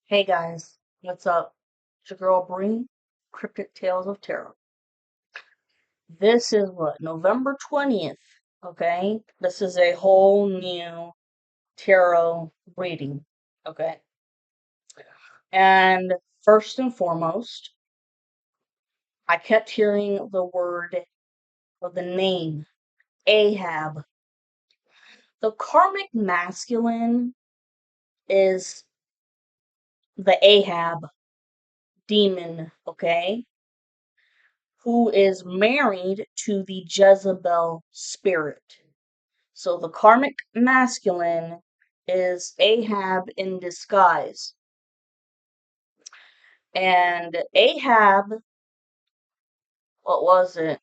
Hey guys, what's up? It's your girl Bree, Cryptic Tales of Tarot. This is what, November 20th, okay? This is a whole new tarot reading, okay? And first and foremost, I kept hearing the word or the name Ahab. The karmic masculine is the Ahab demon, okay? Who is married to the Jezebel spirit. So the karmic masculine is Ahab in disguise. And Ahab, what was it?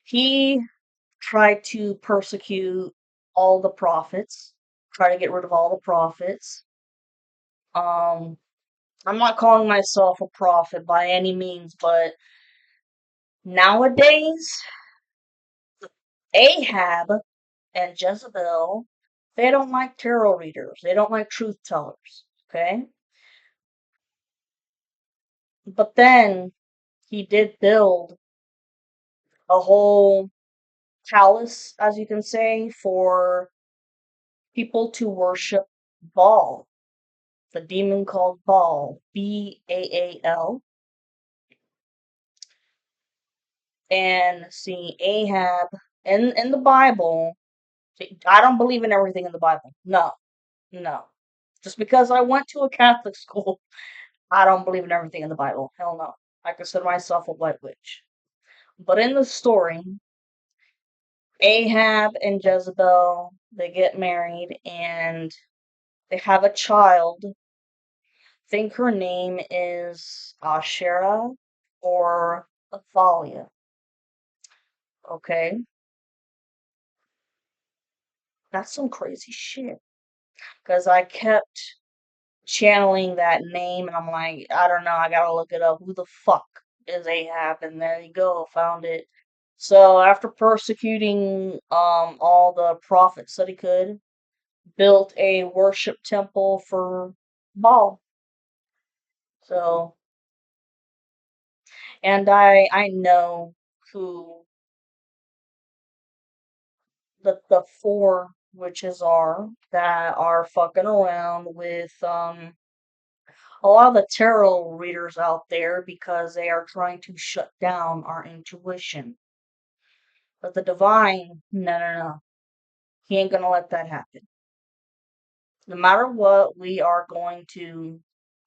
He tried to persecute all the prophets, try to get rid of all the prophets. Um, I'm not calling myself a prophet by any means, but nowadays, Ahab and Jezebel, they don't like tarot readers. They don't like truth tellers. Okay? But then he did build a whole palace, as you can say, for people to worship Baal, the demon called Baal, Baal. And see, Ahab, in the Bible, I don't believe in everything in the Bible. No, no. Just because I went to a Catholic school, I don't believe in everything in the Bible. Hell no. I consider myself a white witch. But in the story, Ahab and Jezebel, they get married and they have a child. I think her name is Ashera or Athalia. Okay? That's some crazy shit. Because I kept channeling that name and I'm like, I don't know, I gotta look it up. Who the fuck is Ahab? And there you go, found it. So after persecuting all the prophets that he could, built a worship temple for Baal. So, and I know who the four witches are that are fucking around with a lot of the tarot readers out there because they are trying to shut down our intuition. But the divine, no, no, no. He ain't gonna let that happen. No matter what, we are going to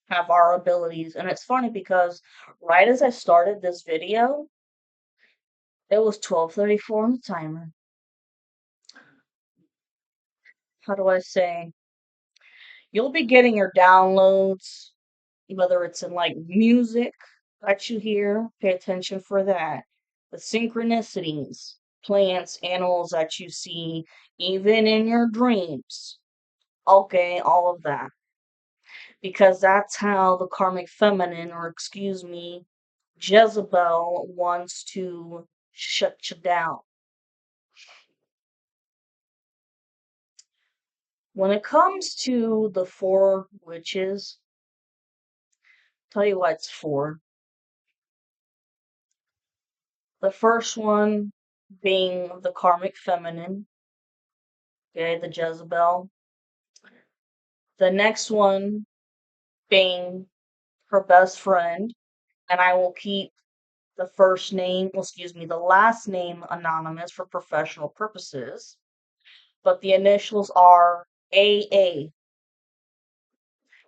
have our abilities. And it's funny because right as I started this video, it was 12:34 on the timer. How do I say? You'll be getting your downloads, whether it's in like music that you hear, pay attention for that. The synchronicities, plants, animals that you see, even in your dreams. Okay, all of that. Because that's how the karmic feminine, or excuse me, Jezebel wants to shut you down. When it comes to the four witches, tell you what it's for. The first one being the karmic feminine, okay, the Jezebel. The next one being her best friend, and I will keep the first name, well, excuse me, the last name anonymous for professional purposes, but the initials are AA,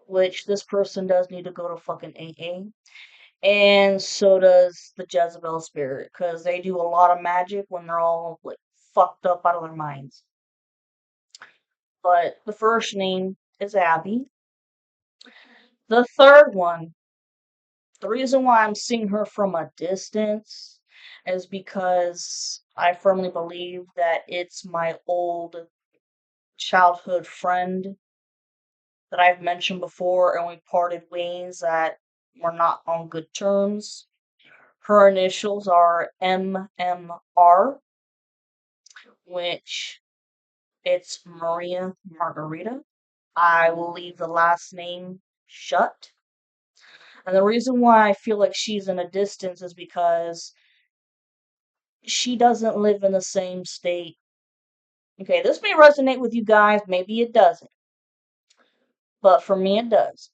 which this person does need to go to fucking AA. And so does the Jezebel spirit, because they do a lot of magic when they're all like fucked up out of their minds. But the first name is Abby. The third one, the reason why I'm seeing her from a distance is because I firmly believe that it's my old childhood friend that I've mentioned before, and we parted ways that we're not on good terms. Her initials are MMR, which it's Maria Margarita. I will leave the last name shut. And the reason why I feel like she's in a distance is because she doesn't live in the same state. Okay, this may resonate with you guys, maybe it doesn't, but for me it does.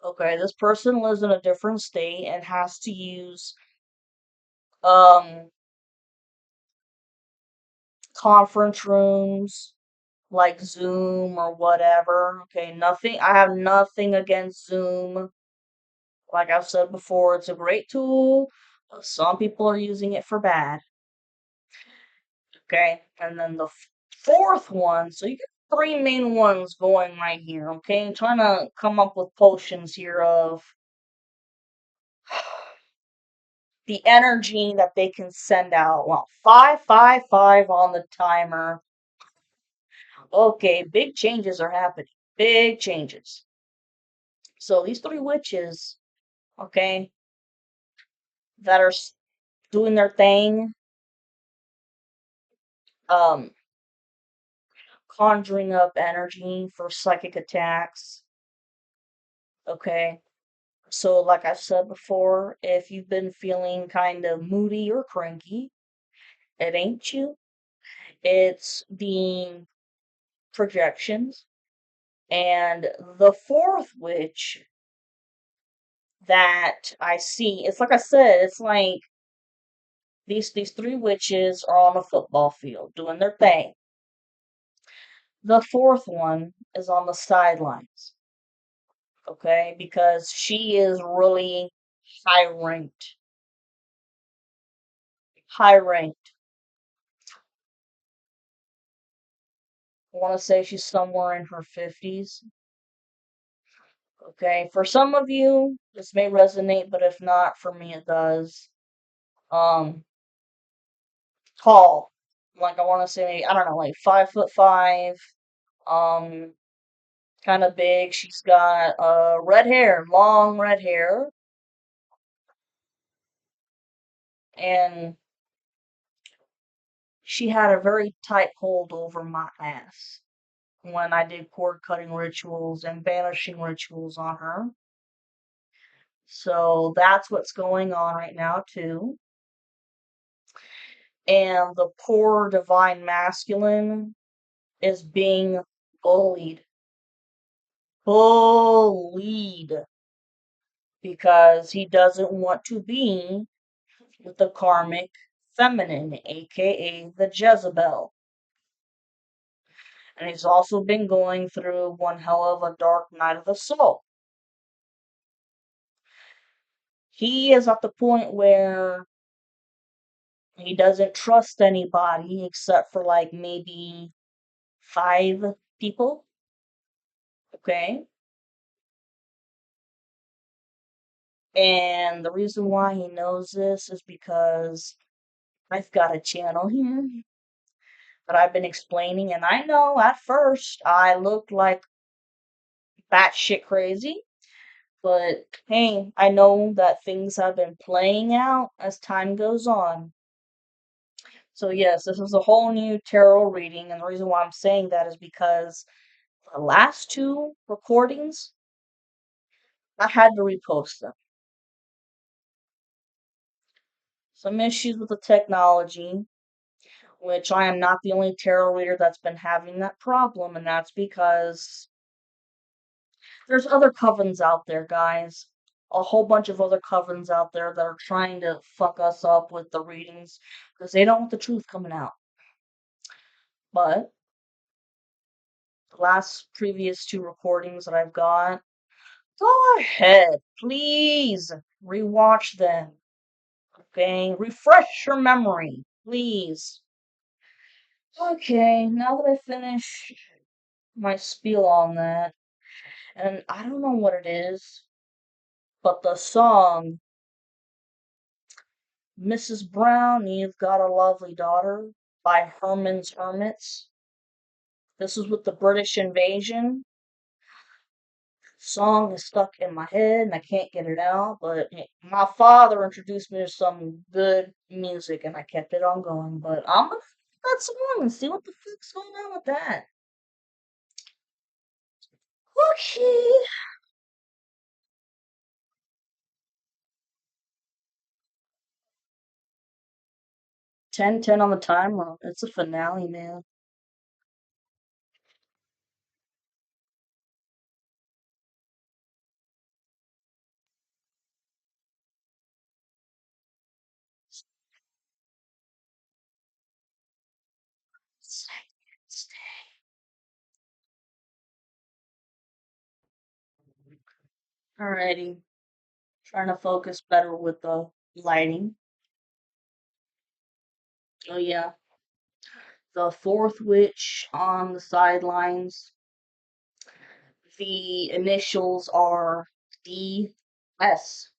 Okay, this person lives in a different state and has to use um conference rooms like Zoom or whatever. Okay, nothing, I have nothing against Zoom. Like I've said before, it's a great tool. But some people are using it for bad. Okay, and then the fourth one, so you get three main ones going right here. Okay, I'm trying to come up with potions here of the energy that they can send out. Well, 555 on the timer. Okay, big changes are happening. Big changes. So these three witches, okay, that are doing their thing, um, conjuring up energy for psychic attacks. Okay. So, like I said before, if you've been feeling kind of moody or cranky, it ain't you. It's the projections. And the fourth witch that I see, it's like I said, it's like these three witches are on a football field doing their thing. The fourth one is on the sidelines, okay? Because she is really high ranked. High ranked. I want to say she's somewhere in her 50s. Okay, for some of you, this may resonate, but if not, for me it does. Um, Tall. Like I want to say, I don't know, like 5'5". Um, kind of big. She's got red hair, long red hair, and she had a very tight hold over my ass when I did cord cutting rituals and banishing rituals on her. So that's what's going on right now too. And the poor divine masculine is being bullied. Bullied because he doesn't want to be with the karmic feminine, aka the Jezebel. And he's also been going through one hell of a dark night of the soul. He is at the point where he doesn't trust anybody except for like maybe 5 people. Okay. And the reason why he knows this is because I've got a channel here that I've been explaining, and I know at first I looked like batshit crazy, but hey, I know that things have been playing out as time goes on. So, yes, this is a whole new tarot reading, and the reason why I'm saying that is because the last two recordings, I had to repost them. Some issues with the technology, which I am not the only tarot reader that's been having that problem, and that's because there's other covens out there, guys. A whole bunch of other covens out there that are trying to fuck us up with the readings because they don't want the truth coming out. But the last previous two recordings that I've got, go ahead, please rewatch them. Okay, refresh your memory, please. Okay, now that I finished my spiel on that, and I don't know what it is, but the song Mrs. Brown, You've Got a Lovely Daughter by Herman's Hermits. This was with the British invasion. Song is stuck in my head and I can't get it out, but my father introduced me to some good music and I kept it on going. But I'm gonna that song and see what the fuck's going on with that. Okay. 10-10 on the timer. It's a finale, man. Alrighty. Trying to focus better with the lighting. Oh yeah. The fourth witch on the sidelines. The initials are DS.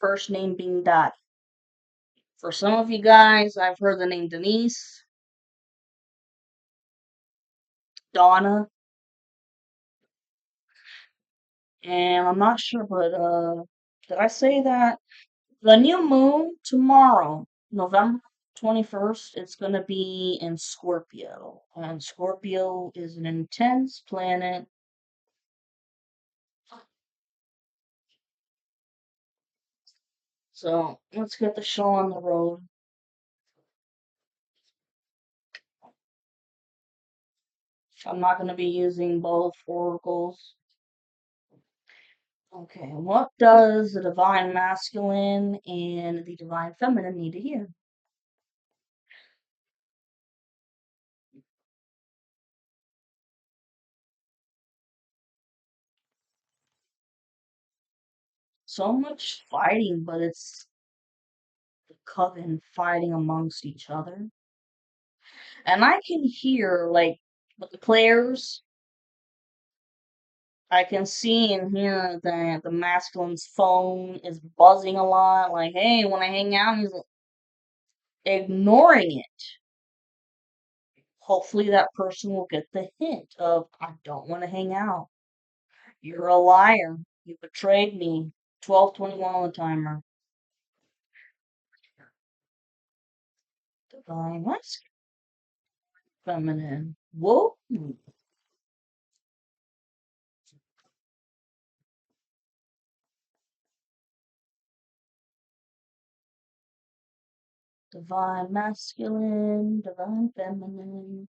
First name being Dot. For some of you guys, I've heard the name Denise, Donna, and I'm not sure, but did I say that? The new moon tomorrow, November 21st, it's gonna be in Scorpio. And Scorpio is an intense planet. So let's get the show on the road. I'm not gonna be using both oracles. Okay, what does the divine masculine and the divine feminine need to hear? So much fighting, but it's the coven fighting amongst each other. And I can hear, like, with the players, I can see and hear that the masculine's phone is buzzing a lot. Like, hey, when I hang out, he's ignoring it. Hopefully, that person will get the hint of, I don't want to hang out. You're a liar. You betrayed me. 12:21 on the timer. Divine masculine, feminine. Whoa. Divine masculine, divine feminine.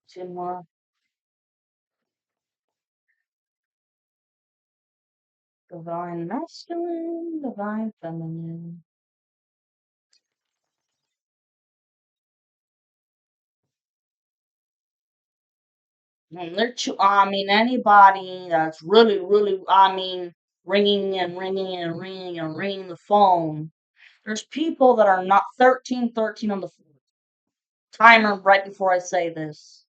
Two more. Divine masculine, divine feminine. And I mean, anybody that's really, really, I mean, ringing and ringing and ringing and ringing the phone. There's people that are not 13 on the timer right before I say this.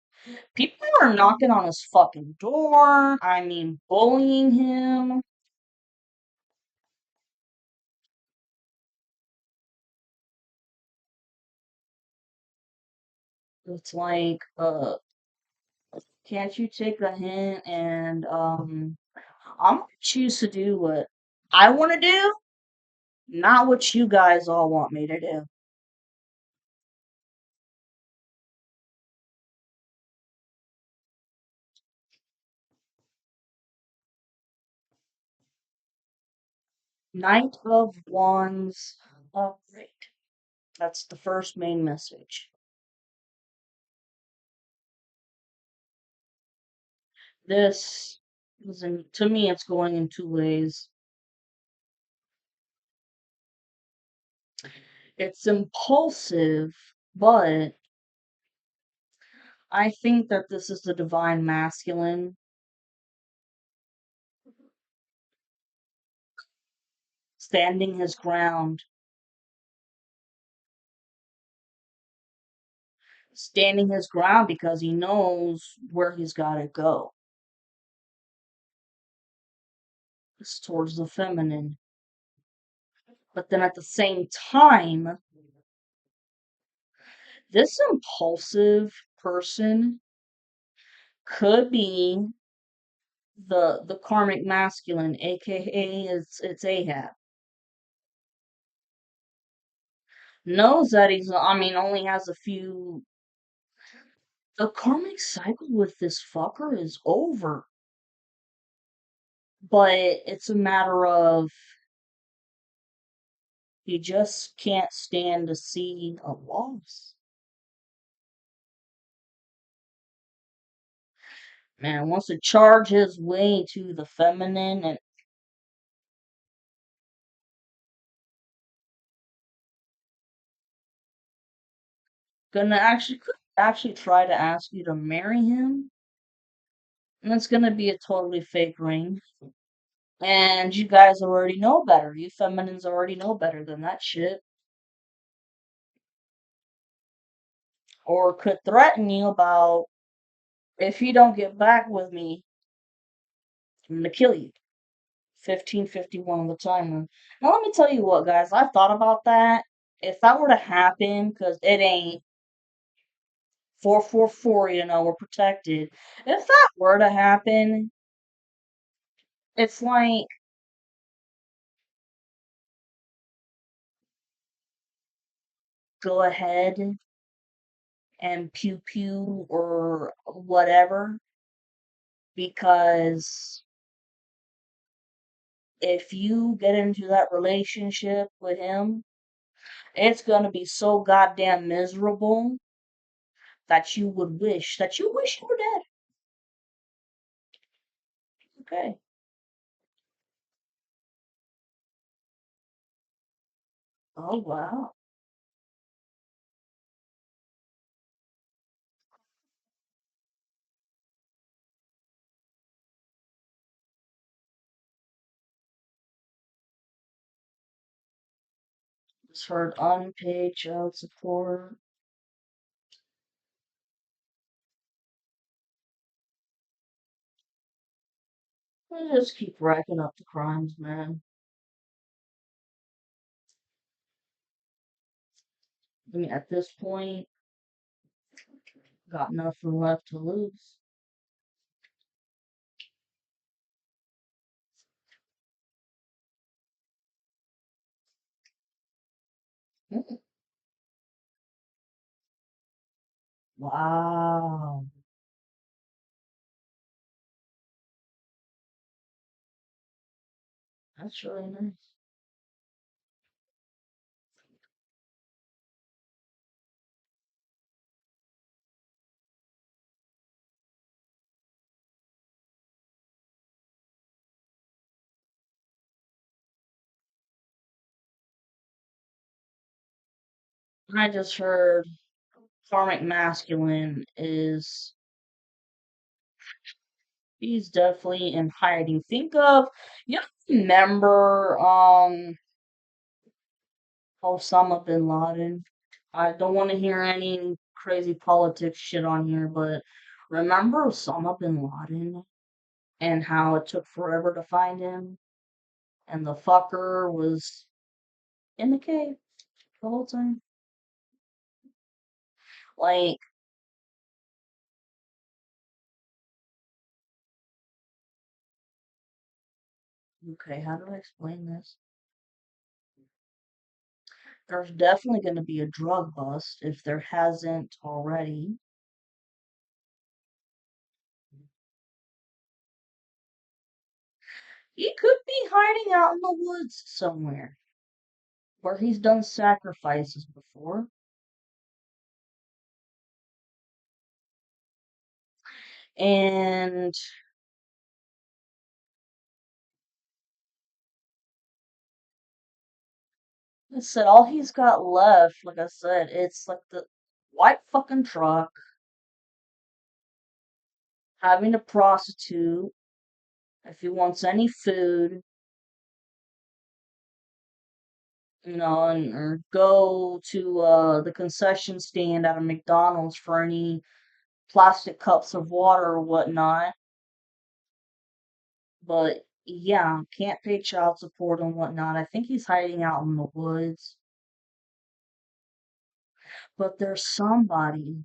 People are knocking on his fucking door. I mean, bullying him. It's like, can't you take a hint and, I'm gonna choose to do what I want to do, not what you guys all want me to do. Knight of Wands. Oh, great. That's the first main message. This is to me, it's going in two ways. It's impulsive, but I think that this is the divine masculine standing his ground, standing his ground because he knows where he's got to go. It's towards the feminine. But then at the same time, this impulsive person could be the karmic masculine, aka it's Ahab. Knows that he's, I mean, only has a few The karmic cycle with this fucker is over. But it's a matter of he just can't stand to see a loss. Man wants to charge his way to the feminine and could actually try to ask you to marry him. And it's gonna be a totally fake ring. And you guys already know better. You feminines already know better than that shit. Or could threaten you about if you don't get back with me, I'm gonna kill you. 1551 on the timer. Now let me tell you what, guys, I thought about that. If that were to happen, because it ain't 444, we're protected. If that were to happen, it's like, go ahead and pew pew or whatever, because if you get into that relationship with him, it's gonna be so goddamn miserable that you wish you were dead. Okay. Oh wow. Just heard unpaid child support. They just keep racking up the crimes, man. I mean, at this point, got nothing left to lose. Mm. Wow. That's really nice. I just heard karmic masculine is he's definitely in hiding. Think of you remember Osama bin Laden. I don't want to hear any crazy politics shit on here, but remember Osama bin Laden and how it took forever to find him? And the fucker was in the cave the whole time. Like, okay, how do I explain this? There's definitely going to be a drug bust if there hasn't already. He could be hiding out in the woods somewhere where he's done sacrifices before. And I said, all he's got left, like I said, it's like the white fucking truck, having a prostitute, if he wants any food, and or go to the concession stand at a McDonald's for any plastic cups of water or whatnot. But yeah, can't pay child support and whatnot. I think he's hiding out in the woods. But there's somebody.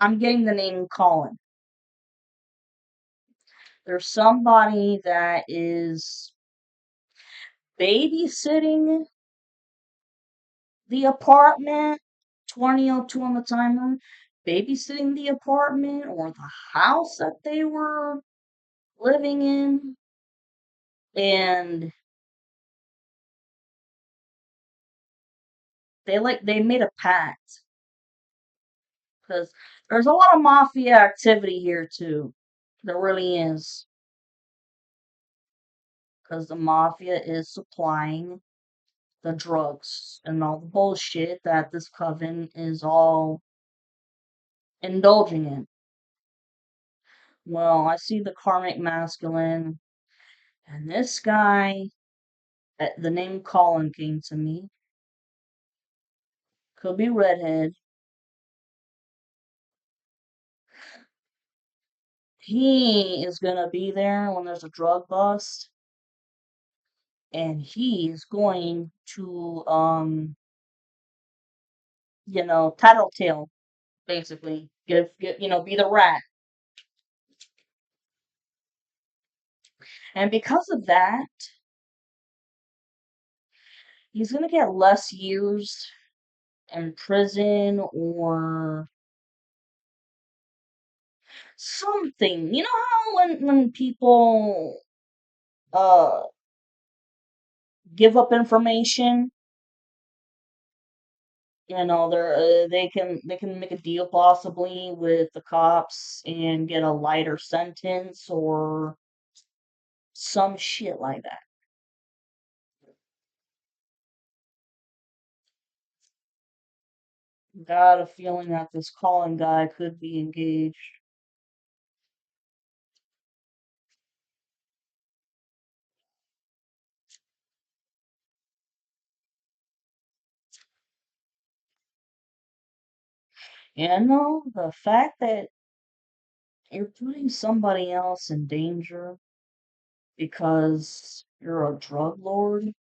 I'm getting the name Colin. There's somebody that is babysitting the apartment 20:02 on the timer, babysitting the apartment or the house that they were living in. And they made a pact because there's a lot of mafia activity here too. There really is. Because the mafia is supplying the drugs and all the bullshit that this coven is all indulging in. Well, I see the karmic masculine, and this guy, the name Colin came to me. Could be redhead. He is gonna be there when there's a drug bust, and he is going to, tattletale, basically. Be the rat. And because of that, he's gonna get less years in prison or something. You know how when people uh give up information, they can make a deal possibly with the cops and get a lighter sentence or some shit like that. Got a feeling that this Colin guy could be engaged. The fact that you're putting somebody else in danger because you're a drug lord,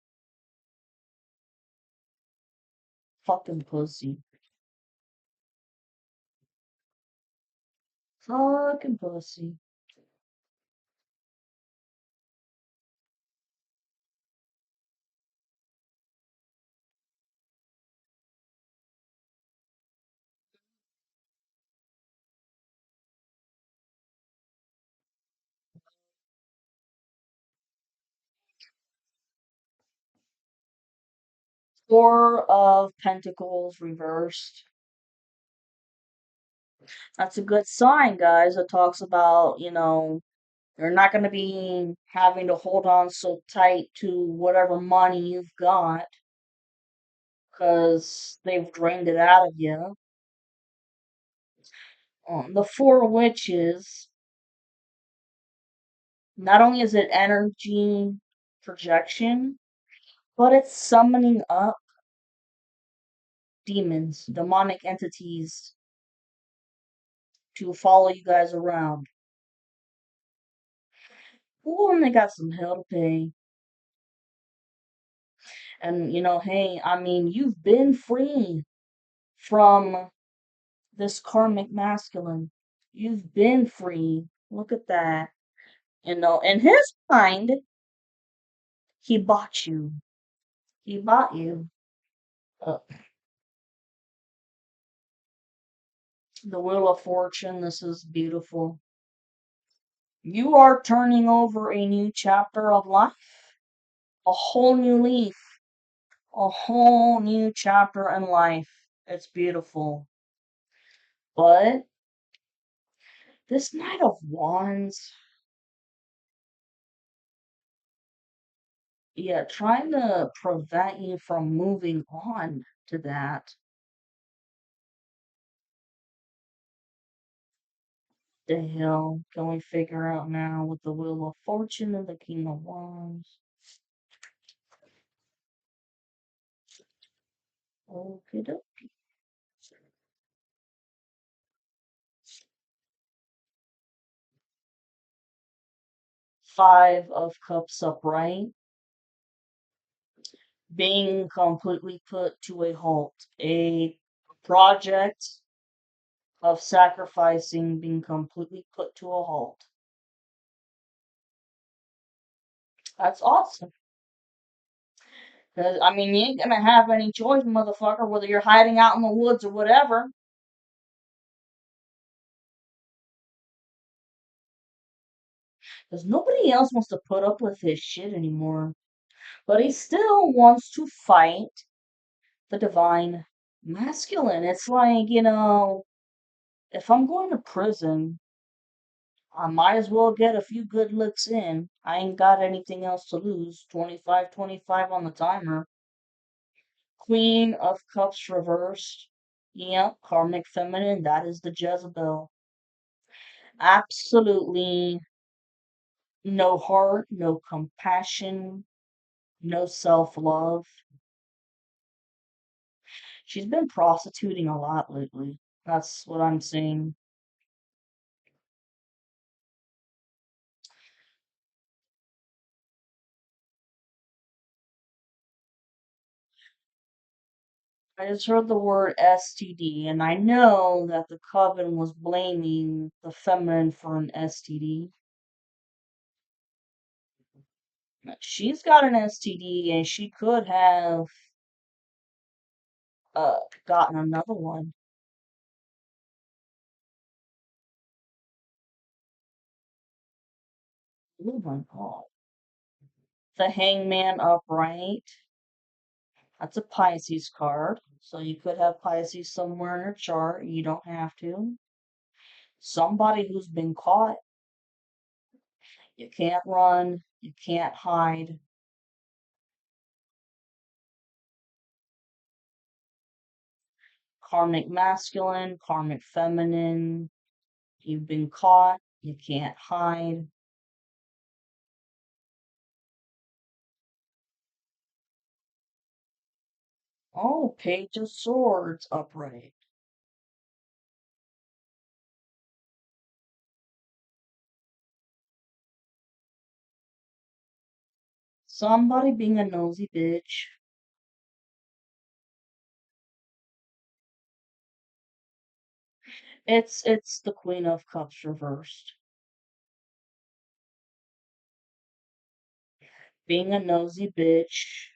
fucking pussy. Fucking pussy. Four of Pentacles reversed. That's a good sign, guys. It talks about, you're not going to be having to hold on so tight to whatever money you've got because they've drained it out of you. The Four Witches, not only is it energy projection, but it's summoning up demons, demonic entities to follow you guys around. Ooh, and they got some hell to pay. And, hey, I mean, you've been free from this karmic masculine. You've been free. Look at that. In his mind, he bought you. He bought you. Uh, the Wheel of Fortune, this is beautiful. You are turning over a new chapter of life. A whole new leaf. A whole new chapter in life. It's beautiful. But this Knight of Wands, yeah, trying to prevent you from moving on to that. The hell can we figure out now with the Wheel of Fortune and the King of Wands? Okay, Five of Cups upright, being completely put to a halt. A project of sacrificing being completely put to a halt. That's awesome. 'Cause, I mean, you ain't gonna have any choice, motherfucker, whether you're hiding out in the woods or whatever. Because nobody else wants to put up with his shit anymore. But he still wants to fight the divine masculine. It's like, if I'm going to prison, I might as well get a few good licks in. I ain't got anything else to lose. 25, 25 on the timer. Queen of Cups reversed. Yep, karmic feminine. That is the Jezebel. Absolutely no heart, no compassion, no self love. She's been prostituting a lot lately. That's what I'm seeing. I just heard the word STD, and I know that the coven was blaming the feminine for an STD. She's got an STD, and she could have gotten another one. Oh my god. The Hangman upright. That's a Pisces card. So you could have Pisces somewhere in your chart. You don't have to. Somebody who's been caught. You can't run. You can't hide. Karmic masculine, karmic feminine. You've been caught. You can't hide. Oh, Page of Swords upright. Somebody being a nosy bitch. It's the Queen of Cups reversed. Being a nosy bitch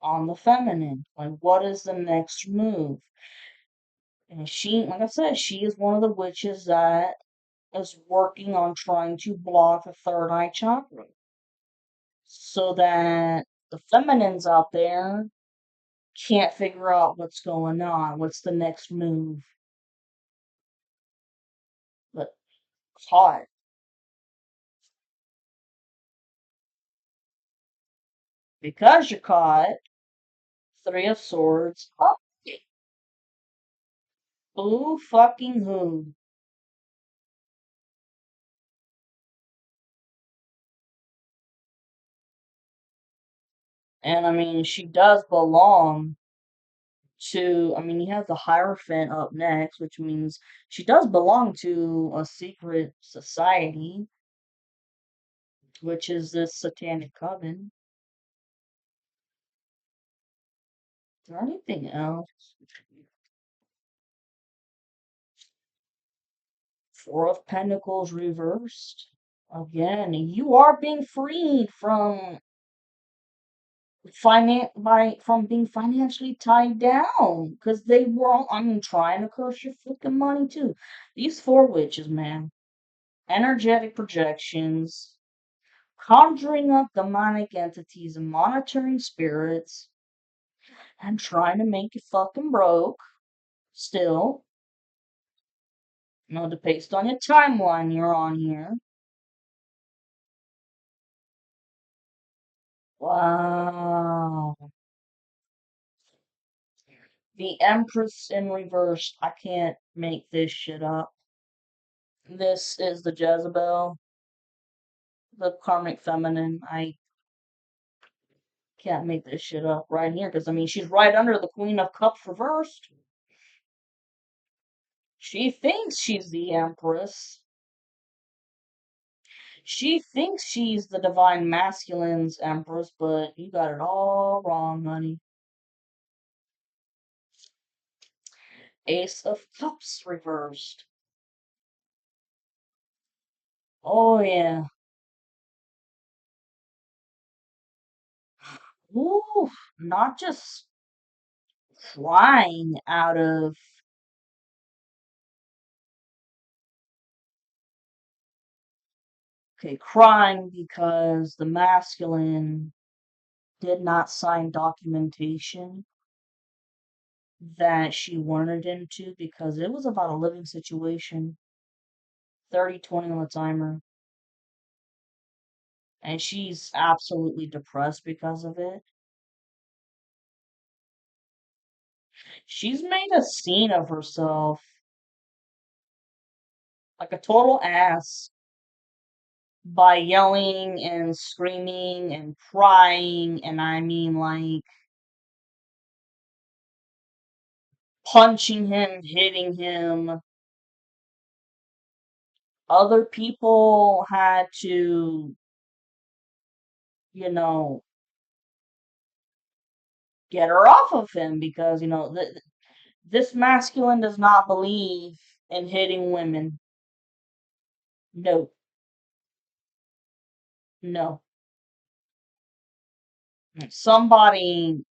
on the feminine. Like, what is the next move? And she, like I said, she is one of the witches that is working on trying to block the third eye chakra. So that the feminines out there can't figure out what's going on. What's the next move? But caught. Because you're caught, Three of Swords. Oh, boo fucking who? And I mean, she does belong to, I mean, you have the Hierophant up next, which means she does belong to a secret society, which is this satanic coven. Is there anything else? Four of Pentacles reversed. Again, you are being freed from from being financially tied down because they were all, I mean, trying to curse your fucking money too. These four witches, man, energetic projections, conjuring up demonic entities and monitoring spirits, and trying to make you fucking broke. Still, based on your timeline you're on here. Wow. The Empress in reverse. I can't make this shit up. This is the Jezebel, the karmic feminine. I can't make this shit up right here because I mean she's right under the Queen of Cups reversed. She thinks she's the Empress. She thinks she's the divine masculine's Empress, but you got it all wrong, honey. Ace of Cups reversed. Oh yeah. Ooh, not just crying out of, okay, crying because the masculine did not sign documentation that she wanted him to because it was about a living situation, 30-20 on the timer, and she's absolutely depressed because of it. She's made a scene of herself like a total ass by yelling and screaming and crying, and I mean like punching him, hitting him. Other people had to, you know, get her off of him because, this masculine does not believe in hitting women. No, no. Somebody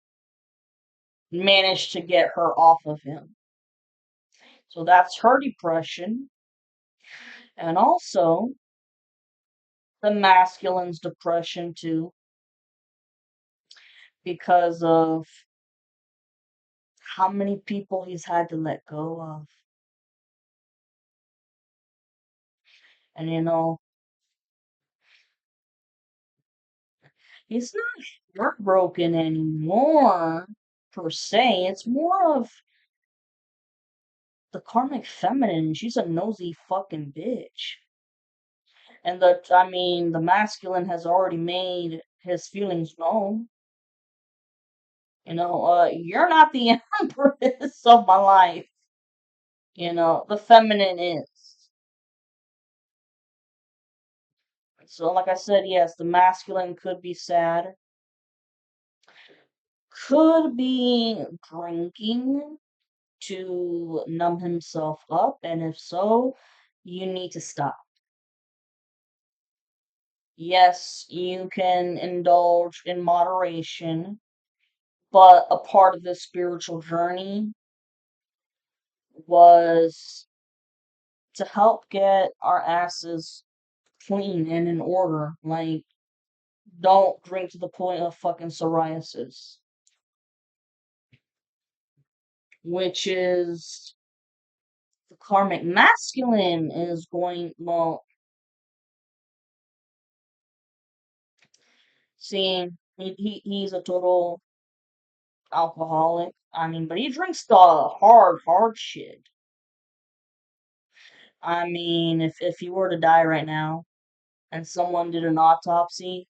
managed to get her off of him. So that's her depression. And also the masculine's depression too, because of how many people he's had to let go of. And he's not heartbroken anymore per se. It's more of the karmic feminine. She's a nosy fucking bitch. And the masculine has already made his feelings known. You're not the empress of my life. The feminine is. So, like I said, yes, the masculine could be sad, could be drinking to numb himself up, and if so, you need to stop. Yes, you can indulge in moderation, but a part of this spiritual journey was to help get our asses clean and in order. Like, don't drink to the point of fucking psoriasis, which is the karmic masculine is going, well, seeing he's a total alcoholic. But he drinks the hard shit. If he were to die right now and someone did an autopsy,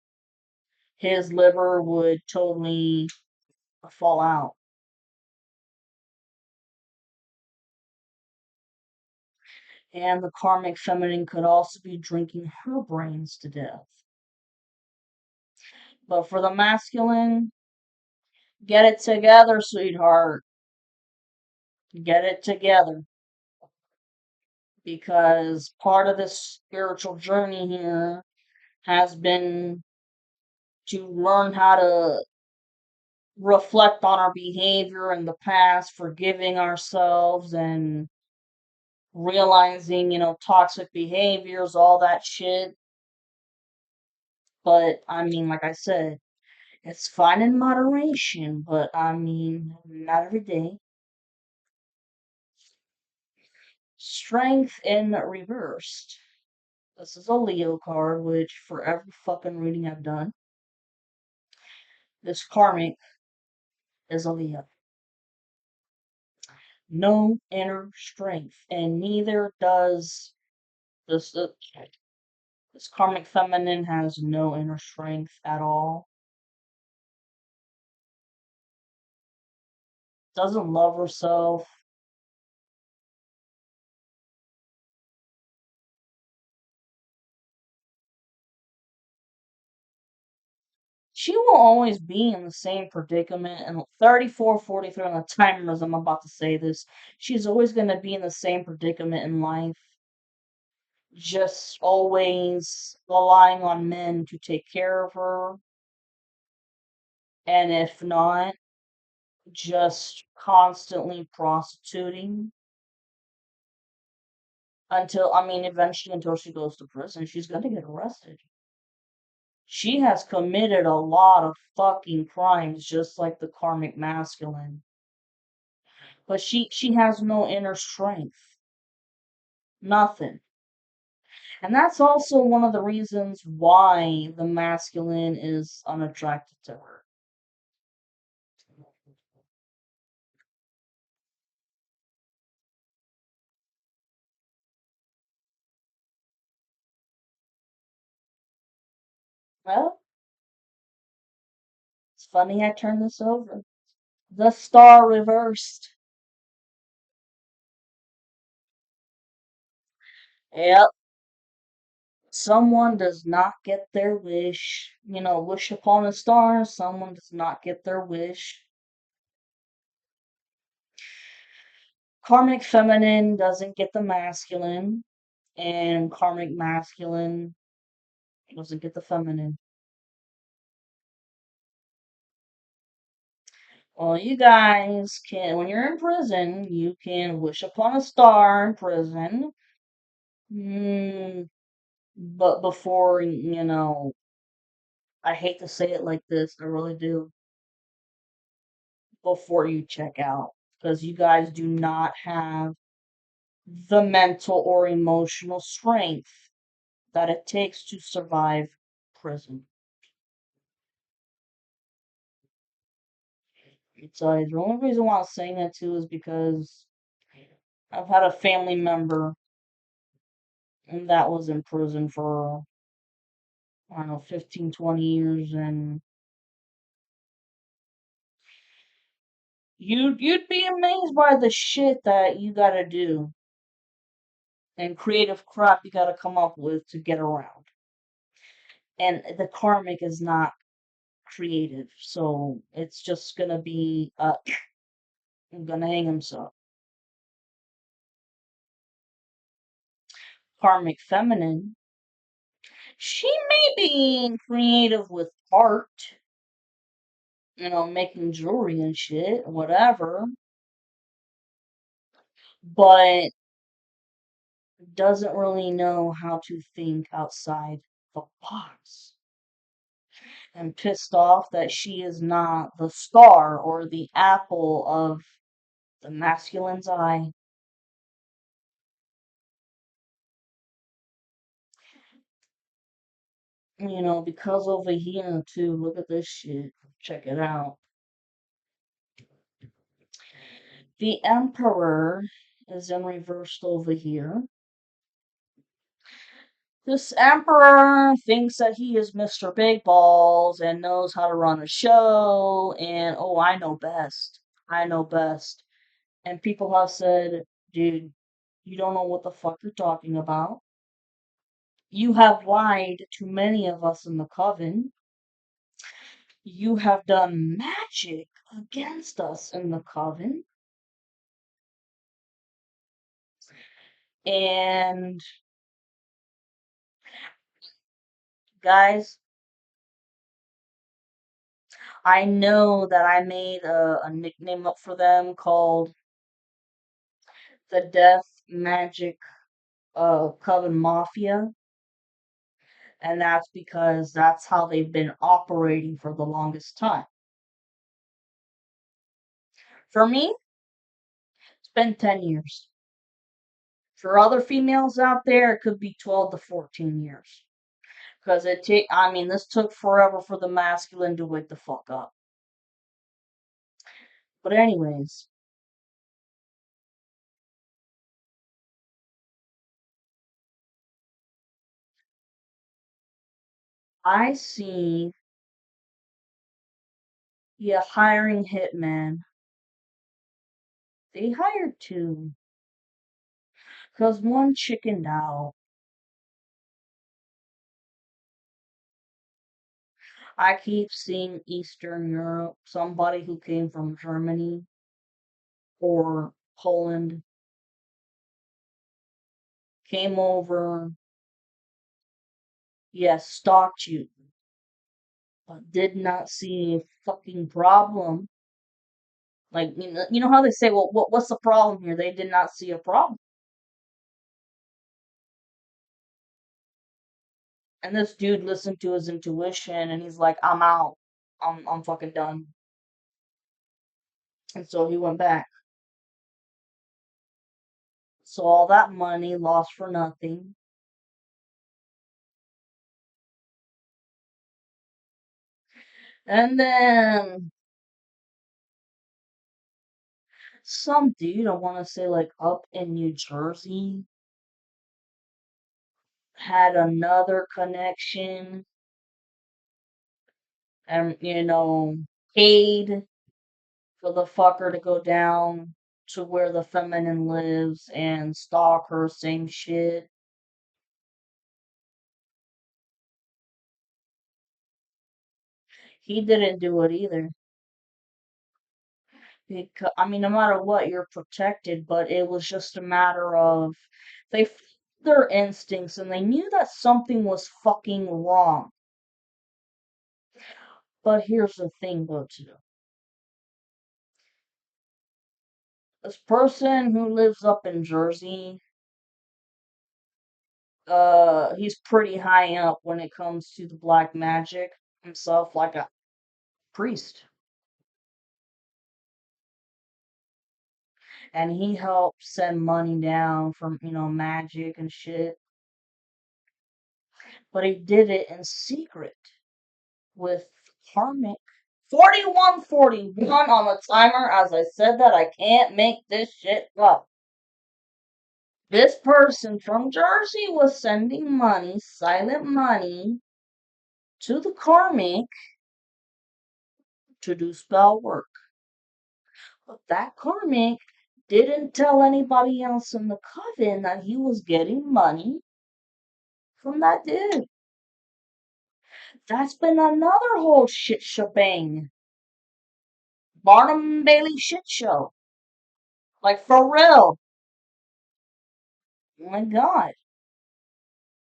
his liver would totally fall out. And the karmic feminine could also be drinking her brains to death. But for the masculine, get it together, sweetheart. Get it together. Because part of this spiritual journey here has been to learn how to reflect on our behavior in the past, forgiving ourselves and realizing, toxic behaviors, all that shit. But like I said, it's fine in moderation, but not every day. Strength in reversed. This is a Leo card, which for every fucking reading I've done, this karmic is a Leo. No inner strength, and neither does this. This karmic feminine has no inner strength at all. Doesn't love herself. She will always be in the same predicament. And 34, 43 on the timer as I'm about to say this. She's always going to be in the same predicament in life. Just always relying on men to take care of her. And if not, just constantly prostituting until, I mean, eventually until she goes to prison. She's gonna get arrested. She has committed a lot of fucking crimes, just like the karmic masculine. But she has no inner strength. Nothing. And that's also one of the reasons why the masculine is unattracted to her. Well, it's funny I turned this over. The star reversed. Yep. Someone does not get their wish. You know, wish upon a star, someone does not get their wish. Karmic feminine doesn't get the masculine, and karmic masculine doesn't get the feminine. Well, you guys can, when you're in prison, you can wish upon a star in prison. But before, I hate to say it like this, I really do, before you check out. Because you guys do not have the mental or emotional strength that it takes to survive prison. So the only reason why I'm saying that too is because I've had a family member that was in prison for, I don't know, 15, 20 years, and you'd be amazed by the shit that you gotta do and creative crap you gotta come up with to get around. And the karmic is not creative, so it's just gonna be gonna hang himself. Karmic feminine, she may be creative with art, making jewelry and shit, whatever, but doesn't really know how to think outside the box. And pissed off that she is not the star or the apple of the masculine's eye. Because over here, too, look at this shit. Check it out. The Emperor is in reversed over here. This Emperor thinks that he is Mr. Big Balls and knows how to run a show, and oh, I know best. I know best. And people have said, dude, you don't know what the fuck you're talking about. You have lied to many of us in the coven. You have done magic against us in the coven. And guys, I know that I made a nickname up for them called the Death Magic Coven Mafia. And that's because that's how they've been operating for the longest time. For me, it's been 10 years. For other females out there, it could be 12 to 14 years. Because this took forever for the masculine to wake the fuck up. But anyways, I see you hiring hitmen. They hired two. Because one chickened out. I keep seeing Eastern Europe, somebody who came from Germany or Poland came over, yes, stalked you. but did not see a fucking problem. Like, you know how they say, well, what's the problem here? They did not see a problem. And this dude listened to his intuition and he's like, I'm out. I'm fucking done. And so he went back. So all that money lost for nothing. And then some dude, I want to say like up in New Jersey, had another connection and, paid for the fucker to go down to where the feminine lives and stalk her, same shit. He didn't do it either. Because, I mean, no matter what, you're protected, but it was just a matter of they followed their instincts and they knew that something was fucking wrong. But here's the thing, though, too. This person who lives up in Jersey, he's pretty high up when it comes to the black magic himself, like a priest. And he helped send money down from, magic and shit. But he did it in secret with Karmic. 4141 on the timer. As I said that, I can't make this shit up. This person from Jersey was sending money, silent money, to the Karmic to do spell work. But that Karmic didn't tell anybody else in the coven that he was getting money from that dude. That's been another whole shit shebang. Barnum Bailey shit show. Like, for real. Oh my god.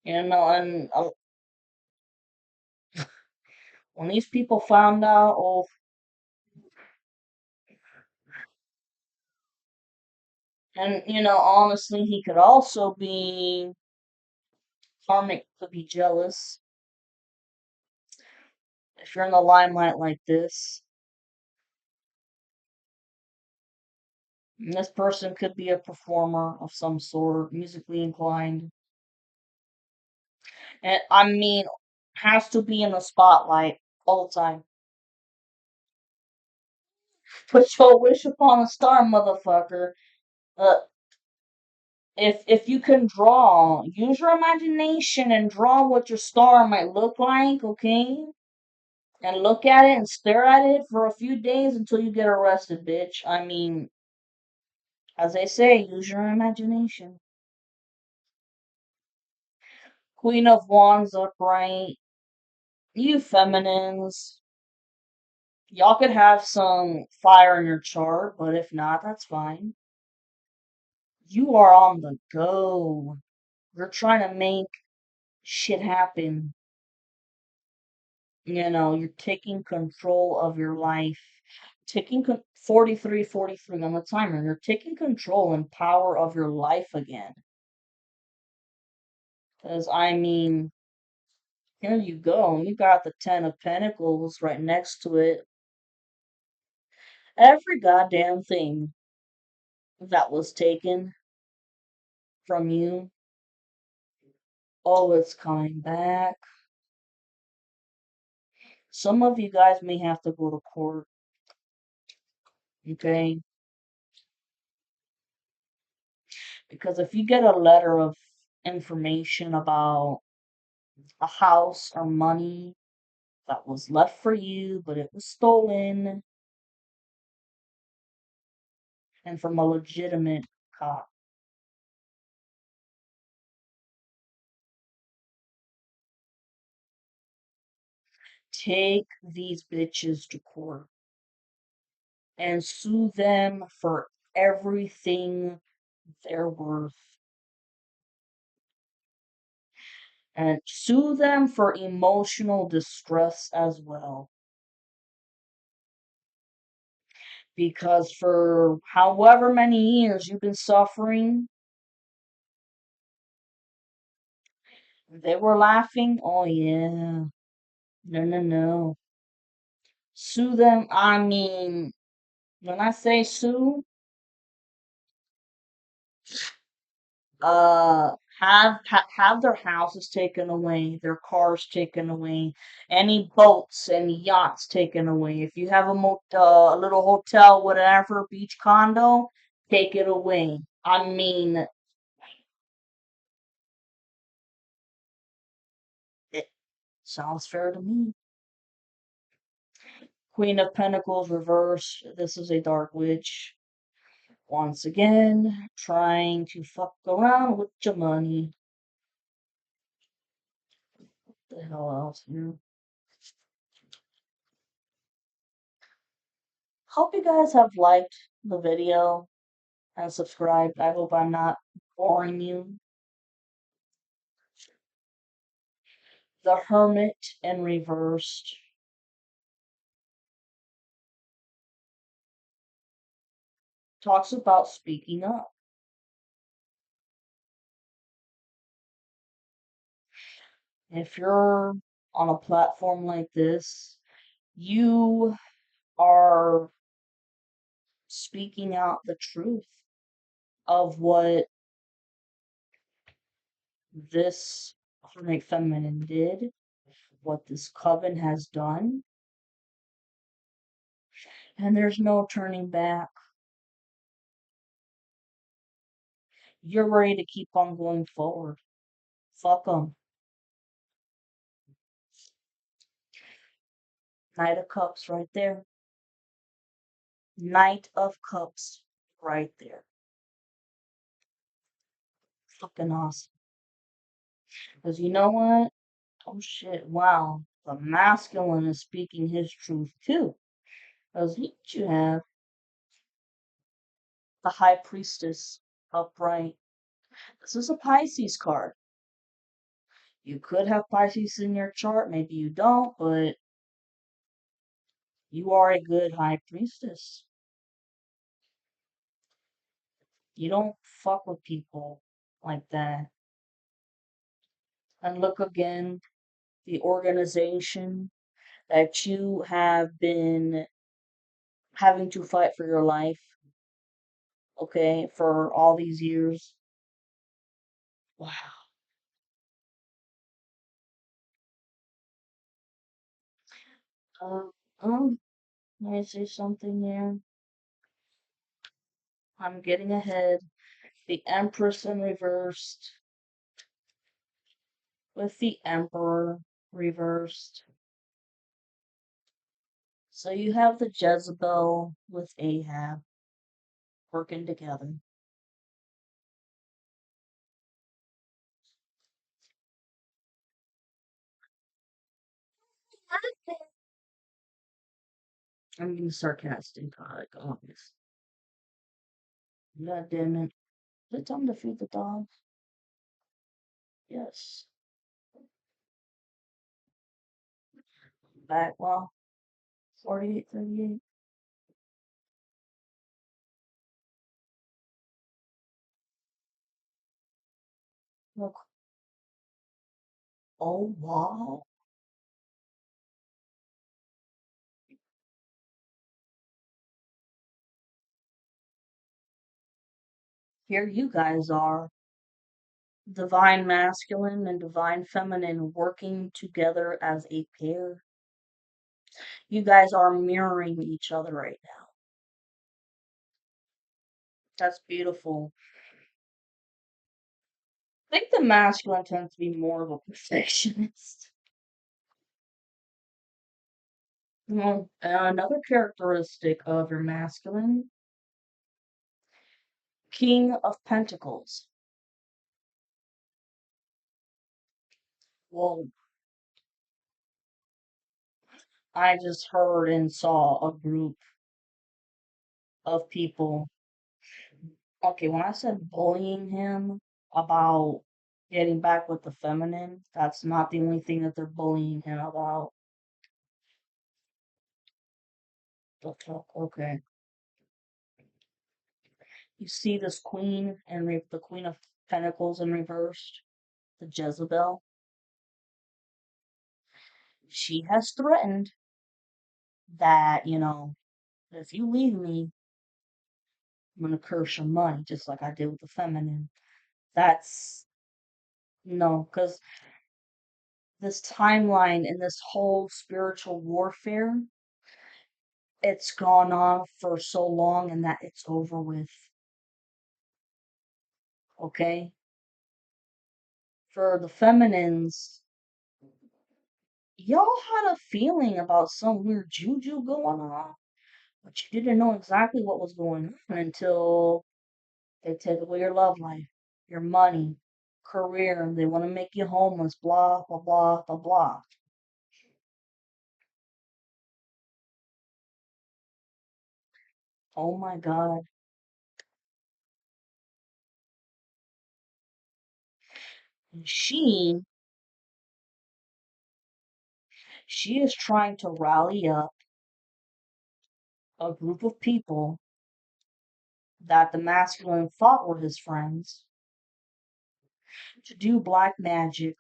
And when these people found out, oh, and honestly, he could also be, Karmic could be jealous if you're in the limelight like this. And this person could be a performer of some sort, musically inclined. And I mean, has to be in the spotlight all the time. Put your wish upon a star, motherfucker. Uh, if you can draw, use your imagination and draw what your star might look like, okay? And look at it and stare at it for a few days until you get arrested, bitch. I mean, as they say, use your imagination. Queen of Wands upright. You feminines. Y'all could have some fire in your chart, but if not, that's fine. You are on the go. You're trying to make shit happen. You're taking control of your life. 43, on the timer. You're taking control and power of your life again. Because, I mean, here you go. You got the Ten of Pentacles right next to it. Every goddamn thing that was taken from you, oh, it's coming back. Some of you guys may have to go to court, okay? Because if you get a letter of information about a house or money that was left for you, but it was stolen and from a legitimate cop, take these bitches to court and sue them for everything they're worth. and sue them for emotional distress as well. Because for however many years you've been suffering, they were laughing. Oh, yeah. No, no, no. Sue them. I mean, when I say sue, have their houses taken away, their cars taken away, any boats, any yachts taken away. If you have a little hotel, whatever, beach condo, take it away. I mean, it sounds fair to me. Queen of Pentacles reversed. This is a dark witch. Once again, trying to fuck around with your money. What the hell else here? Hope you guys have liked the video and subscribed. I hope I'm not boring you. The Hermit in reversed. Talks about speaking up. If you're on a platform like this, you are speaking out the truth of what this Hermit Feminine did, what this coven has done, and there's no turning back. You're ready to keep on going forward. Fuck them. Knight of Cups right there. Knight of Cups right there. Fucking awesome. Because you know what? Oh shit, wow. The masculine is speaking his truth too. Because you have the High Priestess upright. This is a Pisces card. You could have Pisces in your chart, maybe you don't, but you are a good High Priestess. You don't fuck with people like that. And look again, the organization that you have been having to fight for your life, okay, for all these years. Wow. Um, let me say something here. I'm getting ahead. The Empress in reversed with the Emperor reversed. So you have the Jezebel with Ahab working together. I'm being sarcastic, like obvious. God damn it. Is it time to feed the dogs? Yes. Back well. 4838. Look. Oh wow. Here you guys are. Divine masculine and divine feminine working together as a pair. You guys are mirroring each other right now. That's beautiful. I think the masculine tends to be more of a perfectionist. Well, another characteristic of your masculine, King of Pentacles. Well, I just heard and saw a group of people. Okay, when I said bullying him about Getting back with the feminine, that's not the only thing that they're bullying him about. Okay. You see this queen and the Queen of Pentacles in reversed, the Jezebel. She has threatened that, if you leave me, I'm gonna curse your money, just like I did with the feminine. That's no, because this timeline and this whole spiritual warfare, it's gone on for so long and that it's over with. Okay? For the feminines, y'all had a feeling about some weird juju going on, but you didn't know exactly what was going on until they take away your love life, your money, career. They want to make you homeless, blah, blah, blah, blah, blah. Oh my God. And she is trying to rally up a group of people that the masculine thought were his friends to do black magic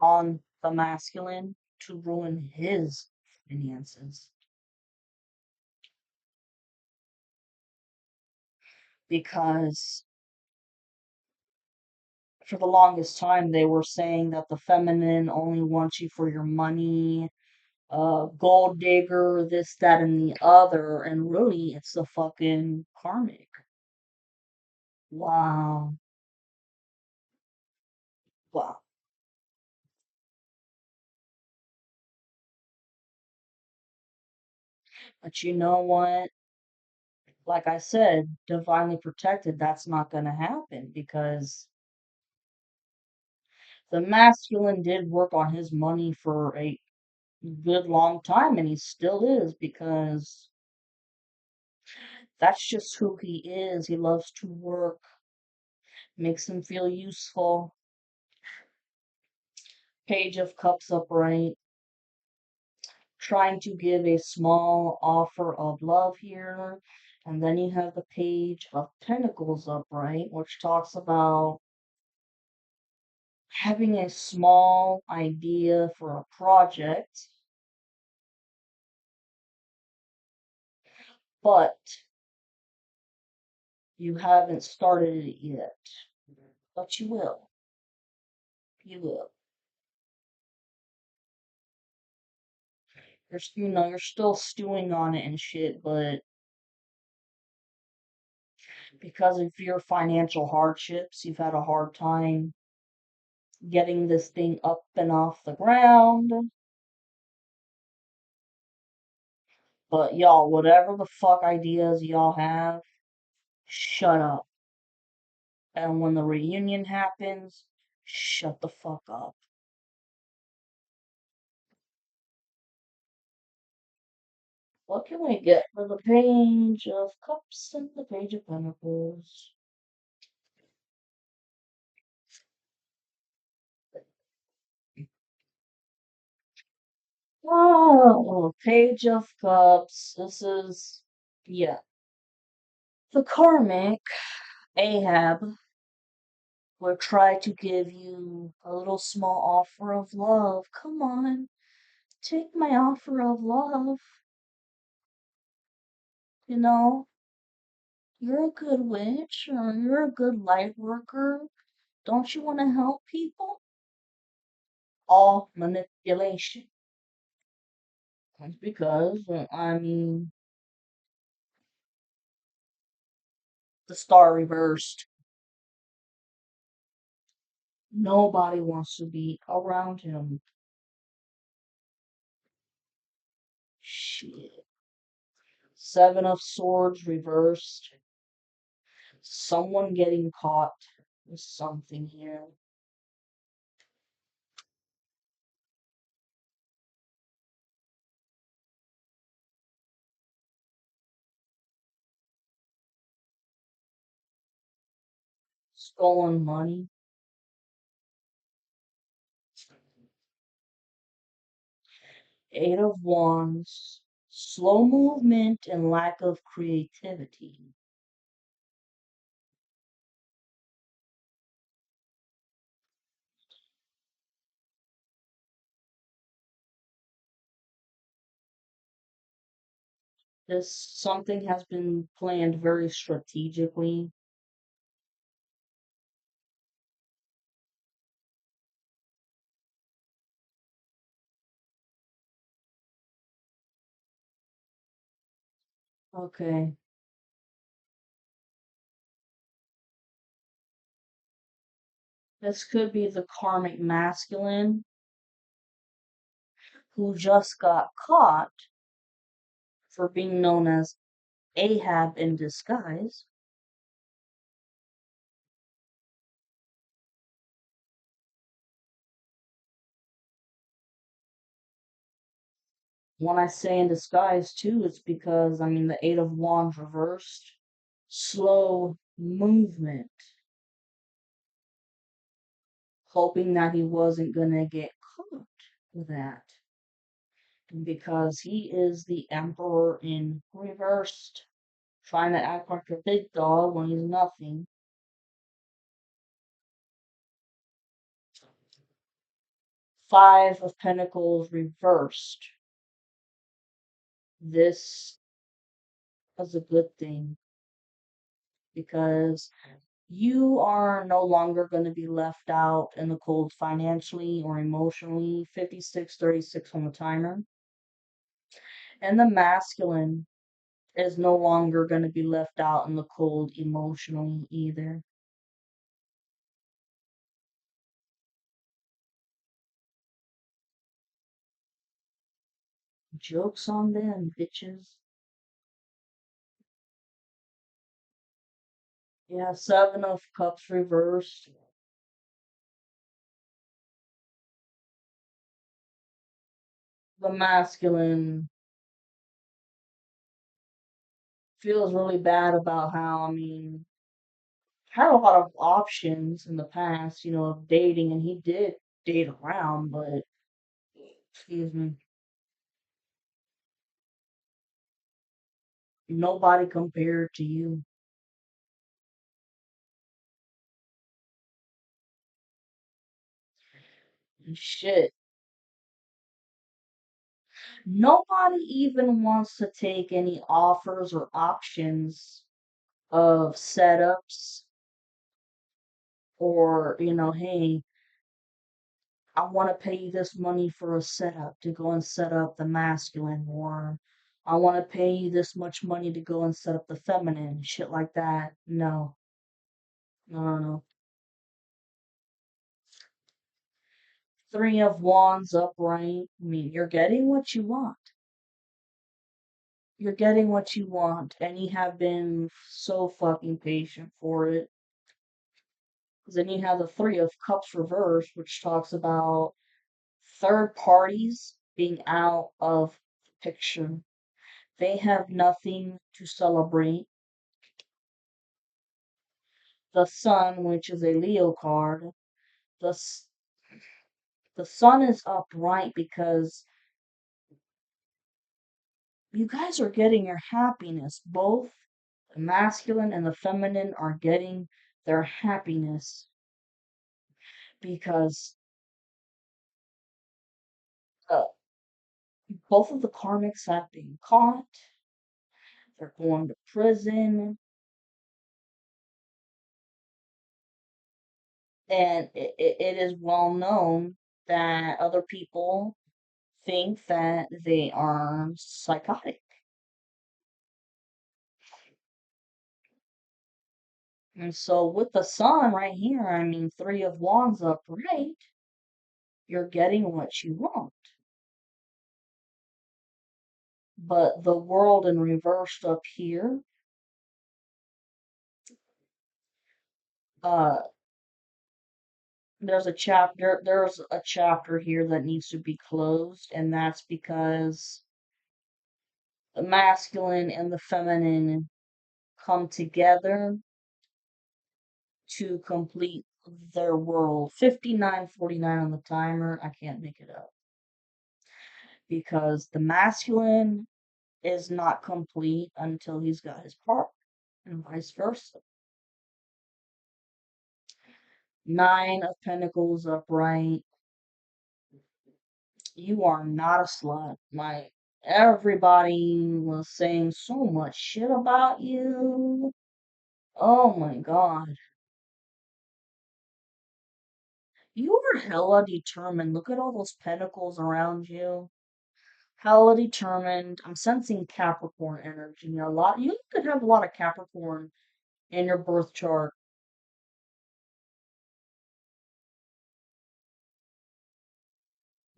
on the masculine to ruin his finances. Because for the longest time they were saying that the feminine only wants you for your money, gold digger, this, that, and the other, and really it's the fucking karmic. Wow. Wow. But you know what? Like I said, divinely protected, that's not going to happen because the masculine did work on his money for a good long time and he still is because that's just who he is. He loves to work, makes him feel useful. Page of Cups upright, trying to give a small offer of love here. And then you have the Page of Pentacles upright, which talks about having a small idea for a project, but you haven't started it yet. But you will. You will. You're still stewing on it and shit, but because of your financial hardships, you've had a hard time getting this thing up and off the ground. But y'all, whatever the fuck ideas y'all have, shut up. And when the reunion happens, shut the fuck up. What can we get for the Page of Cups and the Page of Pentacles? Oh, Page of Cups. This is, yeah. The karmic Ahab will try to give you a little small offer of love. Come on, take my offer of love. You know, you're a good witch, or you're a good light worker. Don't you want to help people? All manipulation. That's because, I mean, the star reversed. Nobody wants to be around him. Shit. Seven of Swords reversed. Someone getting caught with something here. Stolen money. Eight of Wands, slow movement and lack of creativity. This something has been planned very strategically. Okay. This could be the karmic masculine who just got caught for being known as Ahab in disguise. When I say in disguise too, it's because I mean the Eight of Wands reversed, slow movement, hoping that he wasn't gonna get caught with that. Because he is the Emperor in reversed, trying to act like a big dog when he's nothing. Five of Pentacles reversed. This is a good thing because you are no longer going to be left out in the cold financially or emotionally. 5636 on the timer. And the masculine is no longer going to be left out in the cold emotionally either. Joke's on them, bitches. Yeah, Seven of Cups reversed. The masculine feels really bad about how, I mean, had a lot of options in the past, of dating, and he did date around, but, excuse me, nobody compared to you. Shit. Nobody even wants to take any offers or options of setups or, hey, I want to pay you this money for a setup to go and set up the masculine, or I want to pay you this much money to go and set up the feminine, shit like that. No, no, no, no. Three of Wands upright. I mean, you're getting what you want. You're getting what you want, and you have been so fucking patient for it. Because then you have the Three of Cups reversed, which talks about third parties being out of the picture. They have nothing to celebrate. The Sun, which is a Leo card, the the Sun is upright because you guys are getting your happiness. Both the masculine and the feminine are getting their happiness because uh, both of the karmics have been caught. They're going to prison, and it is well known that other people think that they are psychotic. And so with the sun right here, I mean, Three of Wands upright, you're getting what you want. But the world in reversed up here, uh, there's a chapter here that needs to be closed, and that's because the masculine and the feminine come together to complete their world. 59:49 on the timer. I can't make it up. because the masculine is not complete until he's got his part, and vice versa. Nine of Pentacles upright. You are not a slut. Like, everybody was saying so much shit about you. Oh my god. You are hella determined. Look at all those pentacles around you. Hella determined. I'm sensing Capricorn energy. A lot. You could have a lot of Capricorn in your birth chart.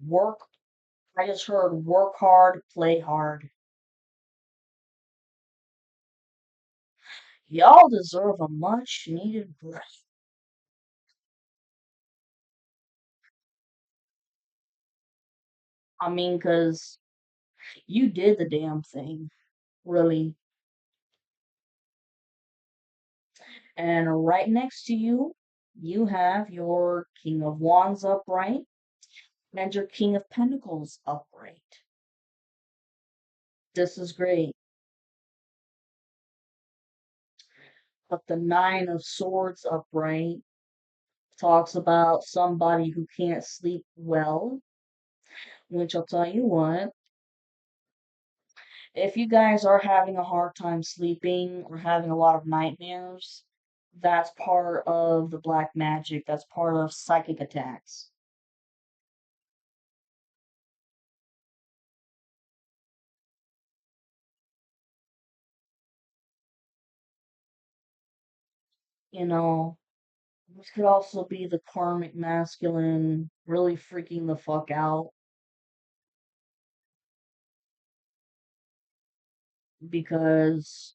Work. I just heard work hard, play hard. Y'all deserve a much needed break. I mean, 'cause you did the damn thing. Really. And right next to you, you have your King of Wands upright and your King of Pentacles upright. This is great. But the Nine of Swords upright talks about somebody who can't sleep well, which I'll tell you what, if you guys are having a hard time sleeping or having a lot of nightmares, that's part of the black magic. That's part of psychic attacks. You know, this could also be the karmic masculine really freaking the fuck out because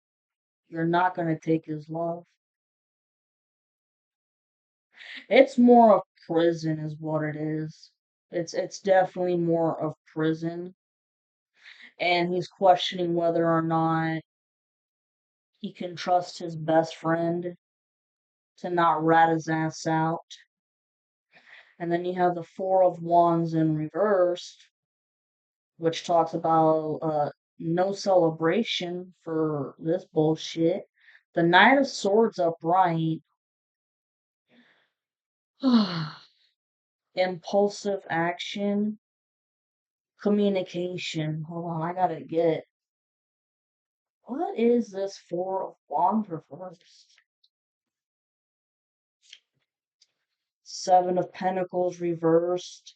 you're not going to take his love. It's more of prison is what it is. It's definitely more of prison, and he's questioning whether or not he can trust his best friend to not rat his ass out. And then you have the Four of Wands in reversed, which talks about no celebration for this bullshit. The Knight of Swords upright. Impulsive action. Communication. Hold on, I gotta get. What is this Four of Wands reversed? Seven of Pentacles reversed.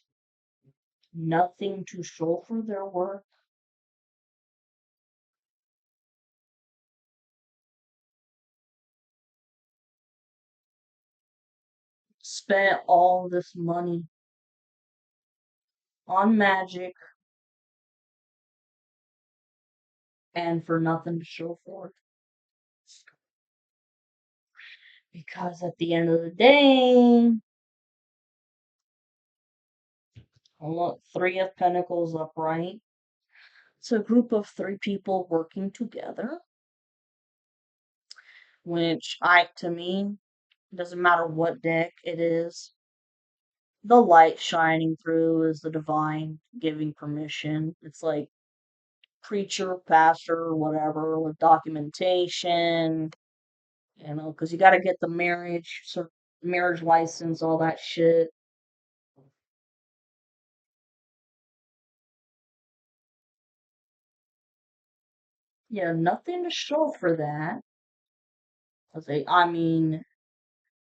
Nothing to show for their work. Spent all this money on magic and for nothing to show for it. Because at the end of the day, look, Three of Pentacles upright. It's a group of three people working together, which to me, doesn't matter what deck it is. The light shining through is the divine giving permission. It's like preacher, pastor, whatever, with documentation, because you got to get the marriage license, all that shit. Yeah, nothing to show for that. I mean,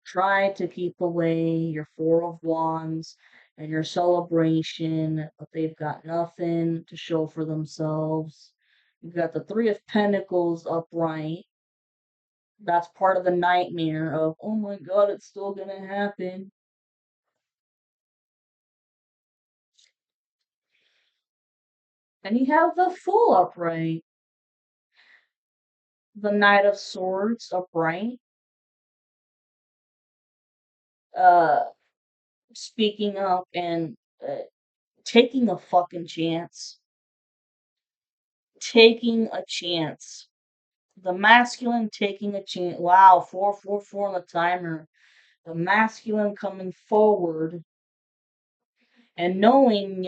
try to keep away your Four of Wands and your celebration, but they've got nothing to show for themselves. You've got the Three of Pentacles upright. That's part of the nightmare of, oh my god, it's still gonna happen. And you have the Fool upright. The Knight of Swords upright. Uh, speaking up and taking a fucking chance. Taking a chance. The masculine taking a chance. Wow, 444 on the timer. The masculine coming forward and knowing,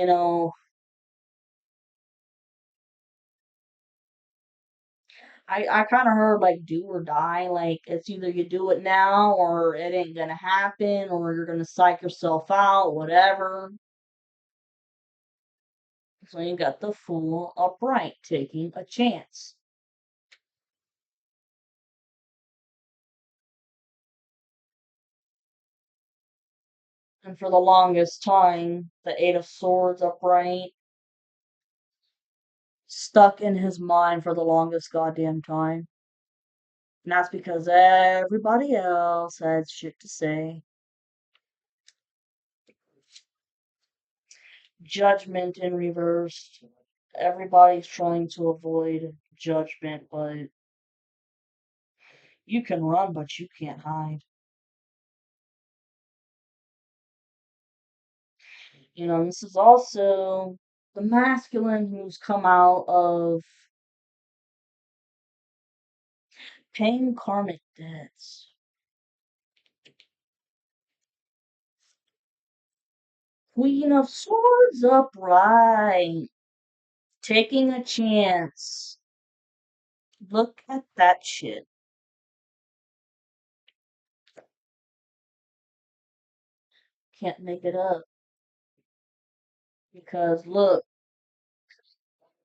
I kind of heard like do or die. Like it's either you do it now or it ain't gonna happen or you're gonna psych yourself out, whatever. So you got the fool upright taking a chance. And for the longest time, the Eight of Swords upright stuck in his mind for the longest goddamn time. And that's because everybody else had shit to say. Judgment in reverse. Everybody's trying to avoid judgment, but you can run, but you can't hide. This is also the masculine who's come out of paying karmic debts. Queen of Swords upright. Taking a chance. Look at that shit. Can't make it up. Because look,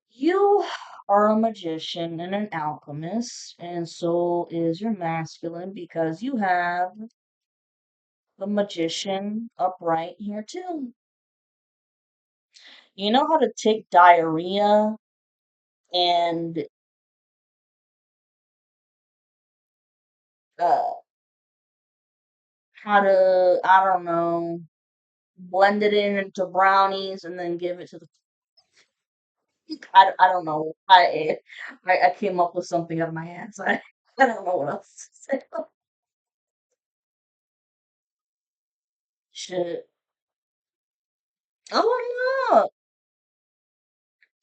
you are a magician and an alchemist, and so is your masculine because you have the magician upright here too. You know how to take diarrhea and uh how to, I don't know, blend it into brownies and then give it to the I don't know. I came up with something out of my ass. I don't know what else to say. Shit. Oh look,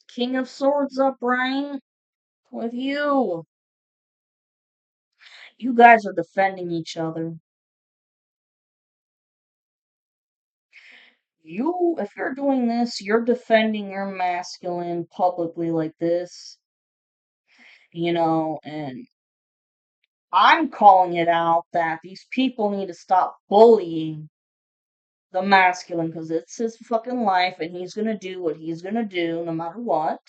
King of Swords upright with you. You guys are defending each other. If you're doing this, you're defending your masculine publicly like this, and I'm calling it out that these people need to stop bullying the masculine because it's his fucking life and he's gonna do what he's gonna do no matter what.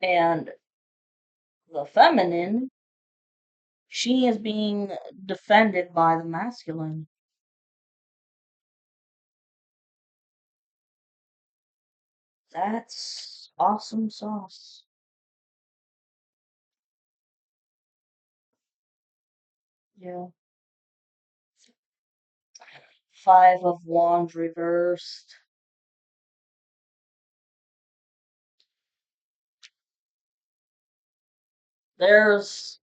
And the feminine, she is being defended by the masculine. That's awesome sauce. Yeah. Five of Wands reversed. There's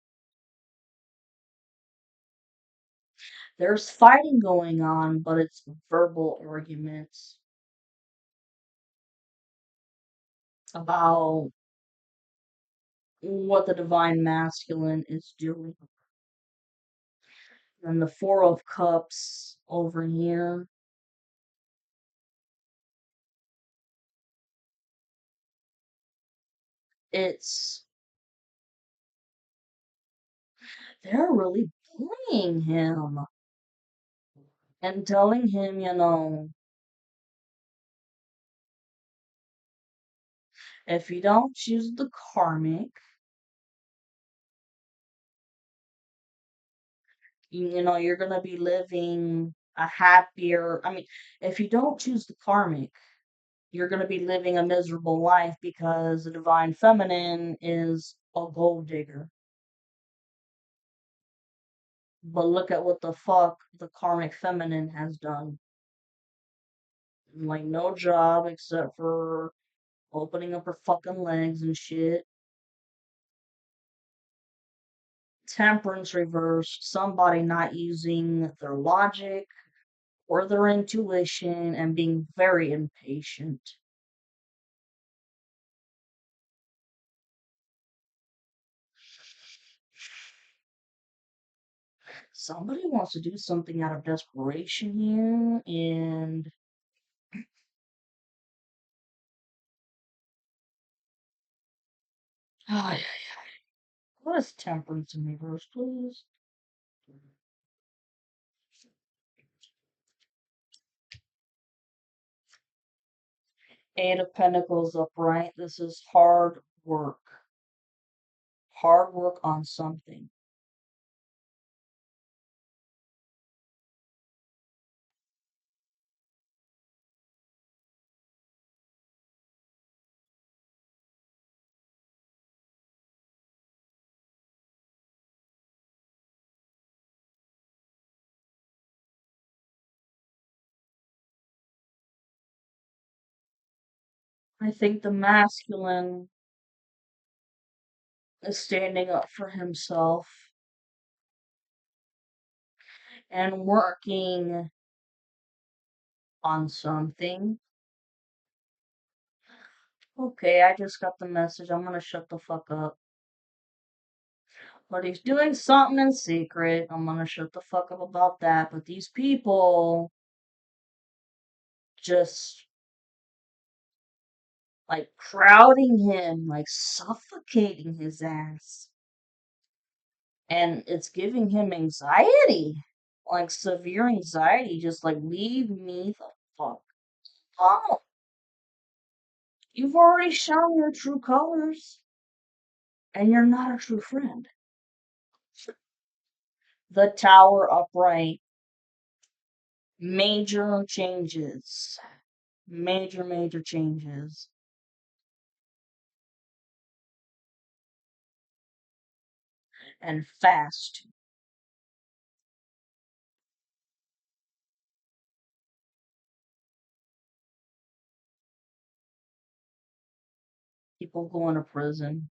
there's fighting going on, but it's verbal arguments about what the divine masculine is doing. And the Four of Cups over here. It's they're really bullying him and telling him, if you don't choose the karmic, you're gonna be living a happier. I mean, if you don't choose the karmic, you're gonna be living a miserable life because the divine feminine is a gold digger. But look at what the fuck the karmic feminine has done. Like, no job except for opening up her fucking legs and shit. Temperance reversed, somebody not using their logic or their intuition and being very impatient. Somebody wants to do something out of desperation here, and Ay, what is temperance in reverse, please? Eight of Pentacles upright. This is hard work. Hard work on something. I think the masculine is standing up for himself and working on something. Okay, I just got the message. I'm gonna shut the fuck up. But he's doing something in secret. I'm gonna shut the fuck up about that. But these people just like crowding him, like suffocating his ass. And it's giving him anxiety. Like severe anxiety. Just like leave me the fuck alone. You've already shown your true colors. And you're not a true friend. The tower upright. Major changes. Major changes. And fast. People going to prison.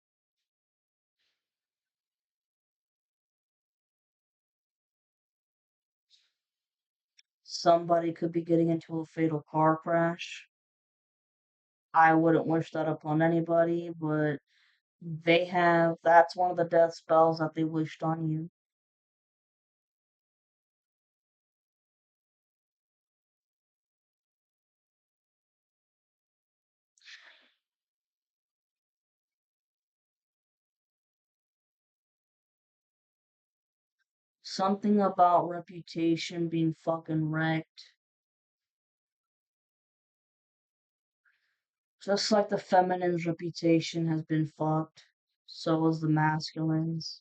Somebody could be getting into a fatal car crash. I wouldn't wish that upon anybody, but that's one of the death spells that they wished on you. Something about reputation being fucking wrecked. Just like the feminine's reputation has been fucked, so is the masculine's.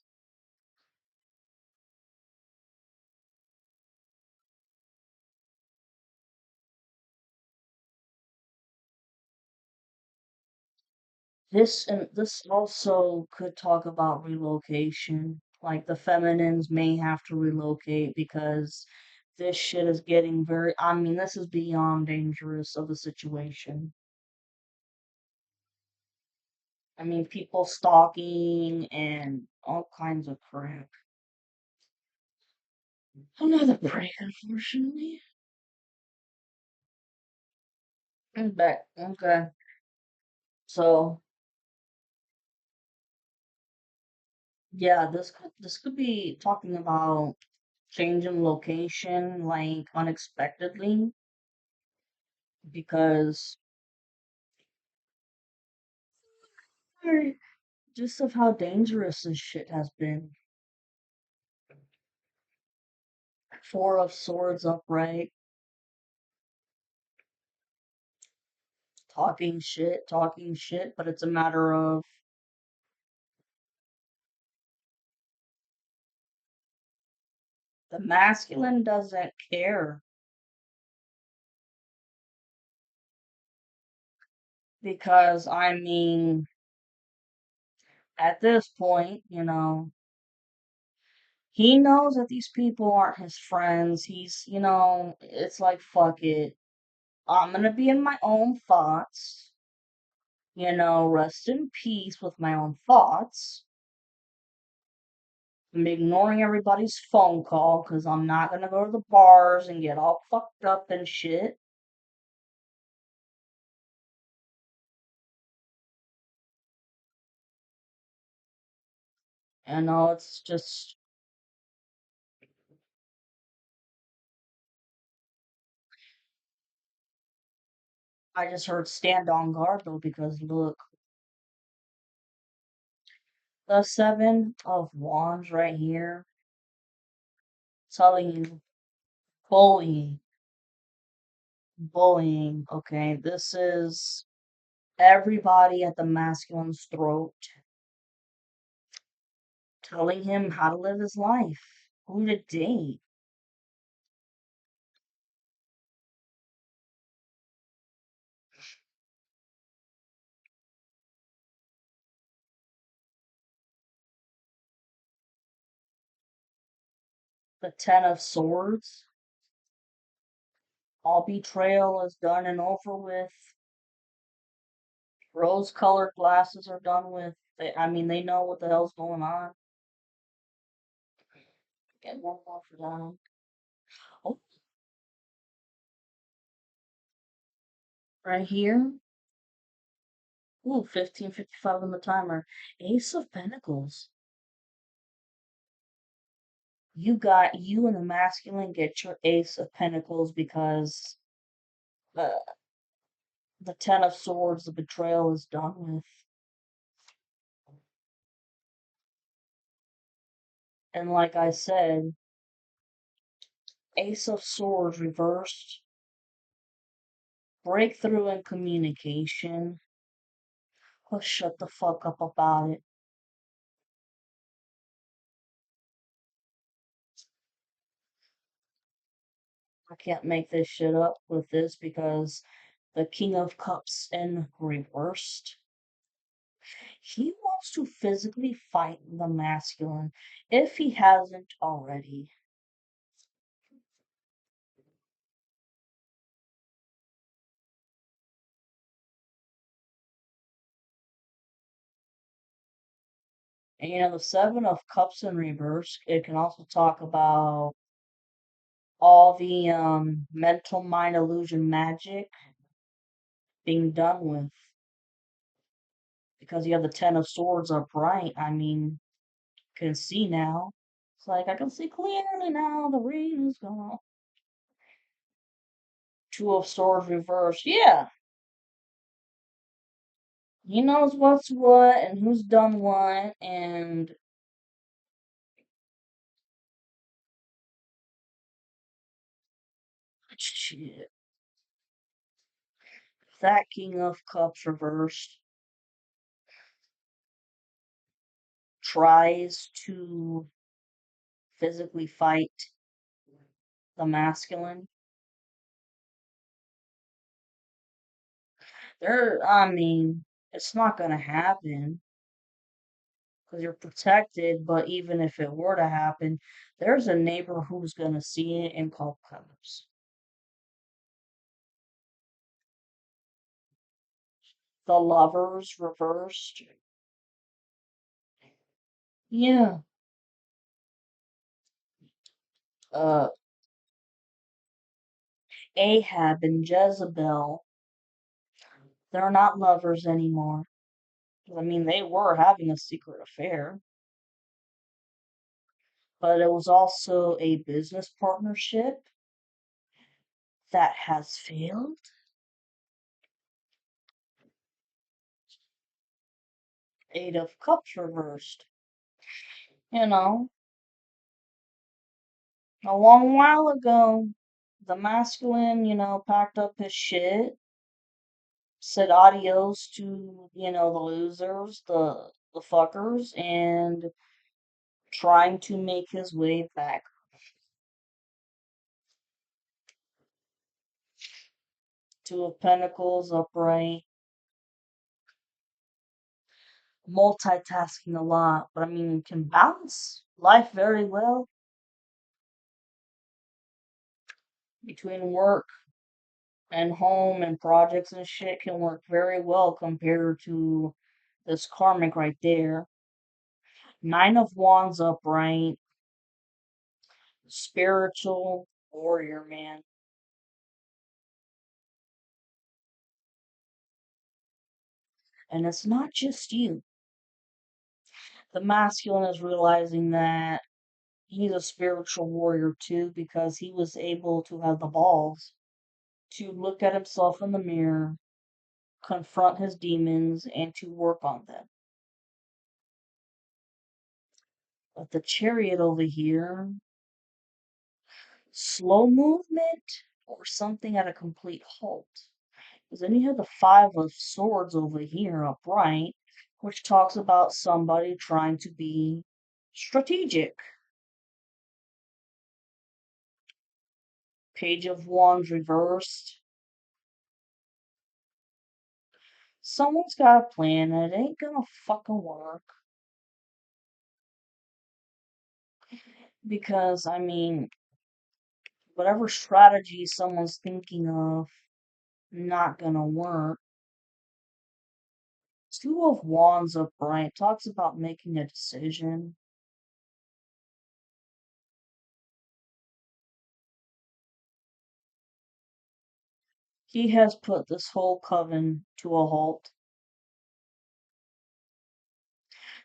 This also could talk about relocation. Like the feminines may have to relocate because this shit is getting very, I mean, this is beyond dangerous of a situation. I mean, people stalking and all kinds of crap. Another break, unfortunately. I'm back. Okay. So yeah, this could be talking about changing location like unexpectedly because just of how dangerous this shit has been. Four of Swords upright, talking shit, but it's a matter of the masculine doesn't care because I mean, at this point, he knows that these people aren't his friends. It's like fuck it. I'm gonna be in my own thoughts, rest in peace with my own thoughts. I'm ignoring everybody's phone call because I'm not gonna go to the bars and get all fucked up and shit. It's just, I just heard stand on guard though because look, The Seven of Wands right here, telling you bullying, bullying. Okay, this is everybody at the masculine's throat, telling him how to live his life, who to date. The Ten of Swords, all betrayal is done and over with. Rose-colored glasses are done with. I mean, they know what the hell's going on. Get one more for them. Oh, right here. Ooh, 15:55 on the timer. Ace of Pentacles. You and the masculine get your Ace of Pentacles because uh, the Ten of Swords, the betrayal is done with. And like I said, Ace of Swords reversed, breakthrough in communication. Oh, shut the fuck up about it. I can't make this shit up with this because the King of Cups in reversed. He wants to physically fight the masculine if he hasn't already. And the Seven of Cups in reverse, it can also talk about all the mental mind illusion magic being done with. Because you have the Ten of Swords upright, I mean, you can see now. It's like, I can see clearly now, the rain is gone. Two of Swords reversed. Yeah, he knows what's what and who's done what, and shit. That King of Cups reversed tries to physically fight the masculine. I mean, it's not gonna happen because you're protected, but even if it were to happen, there's a neighbor who's gonna see it and call cops. The Lovers reversed. Yeah. Uh, Ahab and Jezebel, they're not lovers anymore. I mean, they were having a secret affair, but it was also a business partnership that has failed. Eight of Cups reversed. You know, a long while ago, the masculine, packed up his shit, said adios to, the losers, the fuckers, and trying to make his way back. Two of Pentacles upright, multitasking a lot, but I mean, can balance life very well between work and home and projects and shit can work very well compared to this karmic right there. Nine of Wands upright, spiritual warrior man. And it's not just you. The masculine is realizing that he's a spiritual warrior too because he was able to have the balls to look at himself in the mirror, confront his demons, and to work on them. But the chariot over here, slow movement or something at a complete halt. Because then you have the Five of Swords over here upright, which talks about somebody trying to be strategic. Page of Wands reversed. Someone's got a plan and it ain't gonna fucking work. Because, I mean, whatever strategy someone's thinking of, not gonna work. Two of Wands upright talks about making a decision. He has put this whole coven to a halt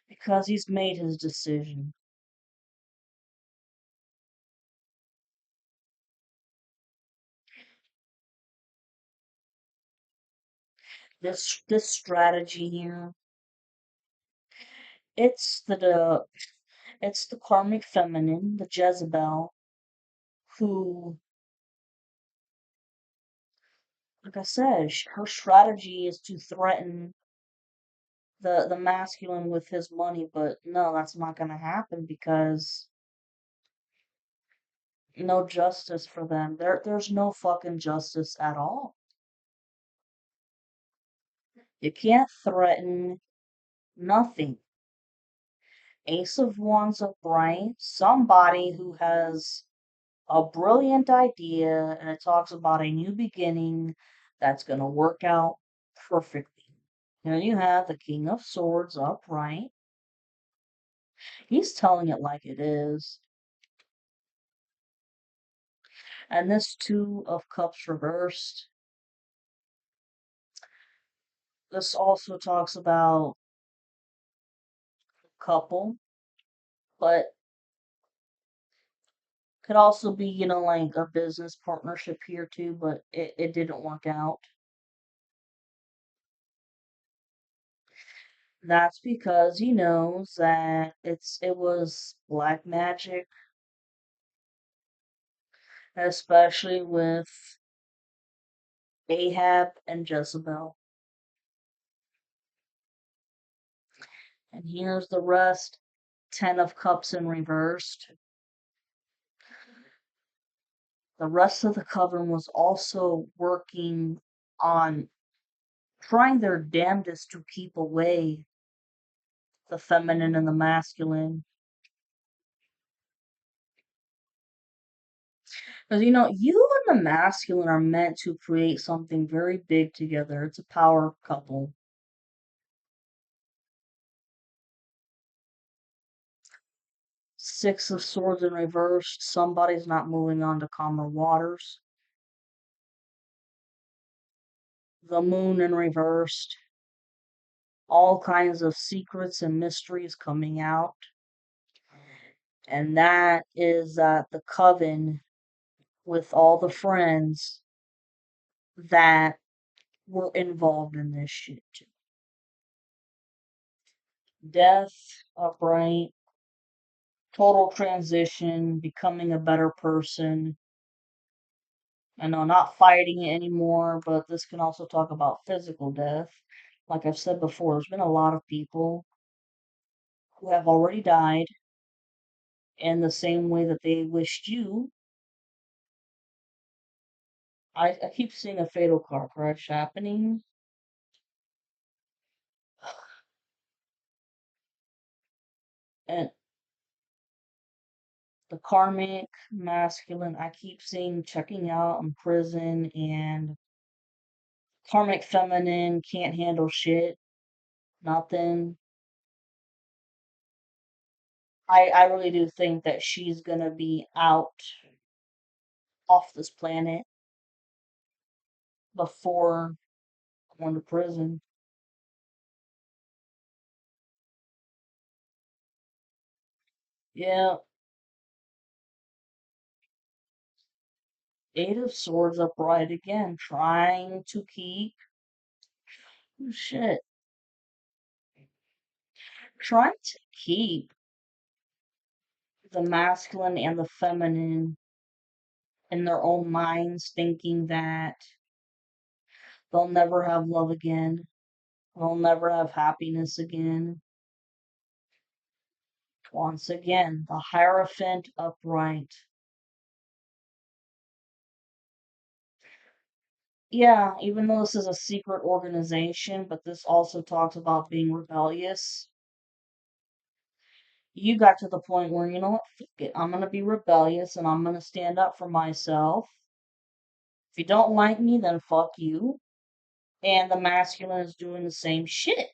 because he's made his decision. This strategy here, it's it's the karmic feminine, the Jezebel, who, like I said, her strategy is to threaten the masculine with his money, but no, that's not gonna happen because no justice for them. There's no fucking justice at all. You can't threaten nothing. Ace of Wands upright, somebody who has a brilliant idea and it talks about a new beginning that's going to work out perfectly. Here you have the King of Swords upright. He's telling it like it is. And this Two of Cups reversed. This also talks about couple, but could also be, like a business partnership here too, but it didn't work out. That's because he knows that it was black magic, especially with Ahab and Jezebel. And here's the rest. Ten of Cups in reversed. The rest of the coven was also working on trying their damnedest to keep away the feminine and the masculine. Because, you and the masculine are meant to create something very big together. It's a power couple. Six of Swords in reversed. Somebody's not moving on to calmer waters. The Moon in reversed. All kinds of secrets and mysteries coming out. And that is the coven with all the friends that were involved in this shit too. Death, upright, total transition, becoming a better person. I know, not fighting it anymore, but this can also talk about physical death. Like I've said before, there's been a lot of people who have already died in the same way that they wished you. I keep seeing a fatal car crash happening. And the karmic masculine, I keep seeing checking out in prison, and karmic feminine can't handle shit. Nothing. I really do think that she's gonna be out off this planet before going to prison. Yeah, Eight of Swords upright again, trying to keep. Oh, shit. Trying to keep the masculine and the feminine in their own minds, thinking that they'll never have love again, they'll never have happiness again. Once again, the Hierophant upright. Yeah, even though this is a secret organization, but this also talks about being rebellious. You got to the point where, you know what, fuck it, I'm gonna be rebellious and I'm gonna stand up for myself. If you don't like me, then fuck you. And the masculine is doing the same shit.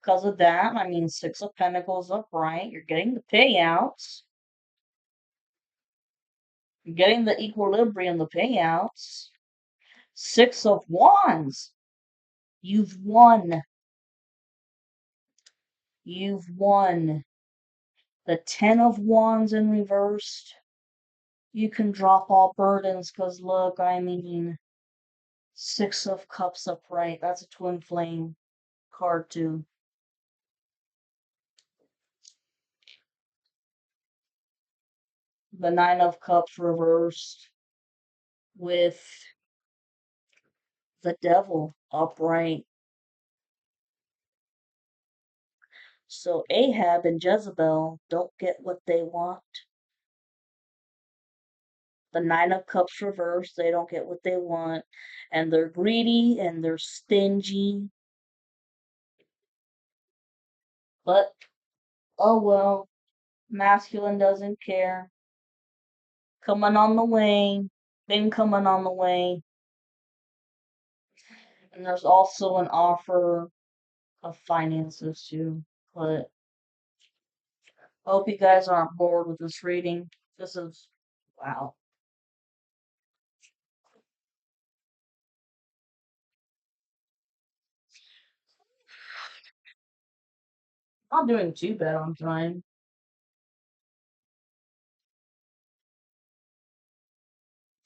Because of that, I mean, Six of Pentacles upright, you're getting the payouts. You're getting the equilibrium, the payouts. Six of Wands. You've won. You've won. The Ten of Wands in reversed. You can drop all burdens, because look, I mean, Six of Cups upright. That's a twin flame card, too. The Nine of Cups reversed with the Devil upright. So Ahab and Jezebel don't get what they want. The Nine of Cups reversed, they don't get what they want. And they're greedy and they're stingy. But, oh well, masculine doesn't care. Coming on the way, been coming on the way. And there's also an offer of finances too. But I hope you guys aren't bored with this reading. This is, wow. Not doing too bad on time.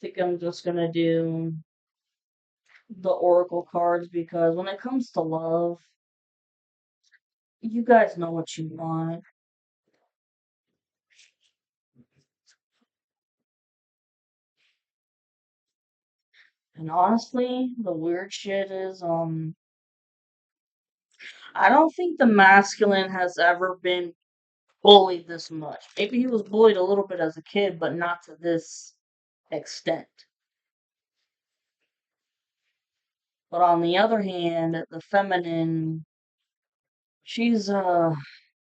I think I'm just gonna do the oracle cards because when it comes to love, you guys know what you want. And honestly, the weird shit is, I don't think the masculine has ever been bullied this much. Maybe he was bullied a little bit as a kid, but not to this extent. But on the other hand, the feminine, she's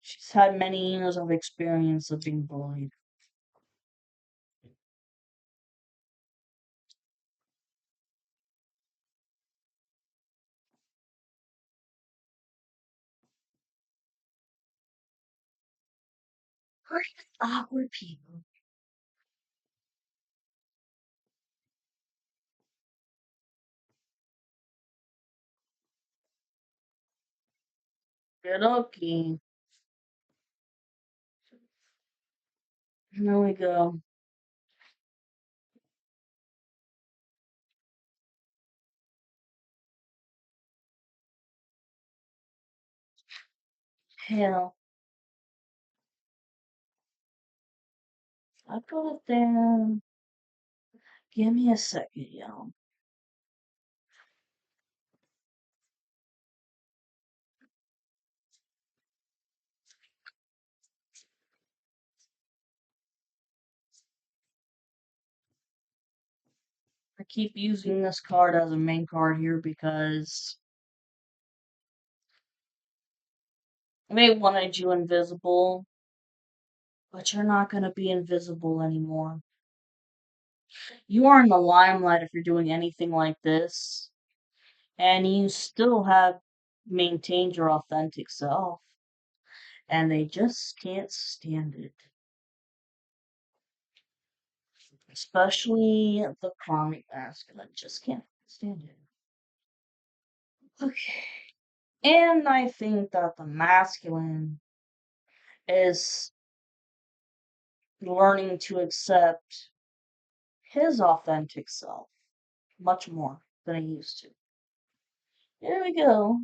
she's had many years of experience of being bullied. Pretty awkward people. Good okay. There we go. Hell, I put it there. Give me a second, y'all. I keep using this card as a main card here because they wanted you invisible, but you're not going to be invisible anymore. You are in the limelight if you're doing anything like this, and you still have maintained your authentic self, and they just can't stand it. Especially the karmic masculine, just can't stand it. Okay. And I think that the masculine is learning to accept his authentic self much more than he used to. Here we go.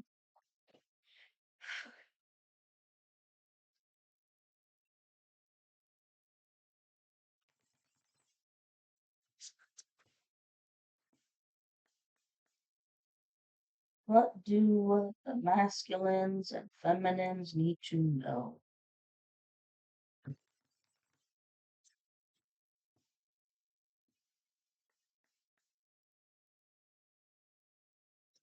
What do the masculines and feminines need to know?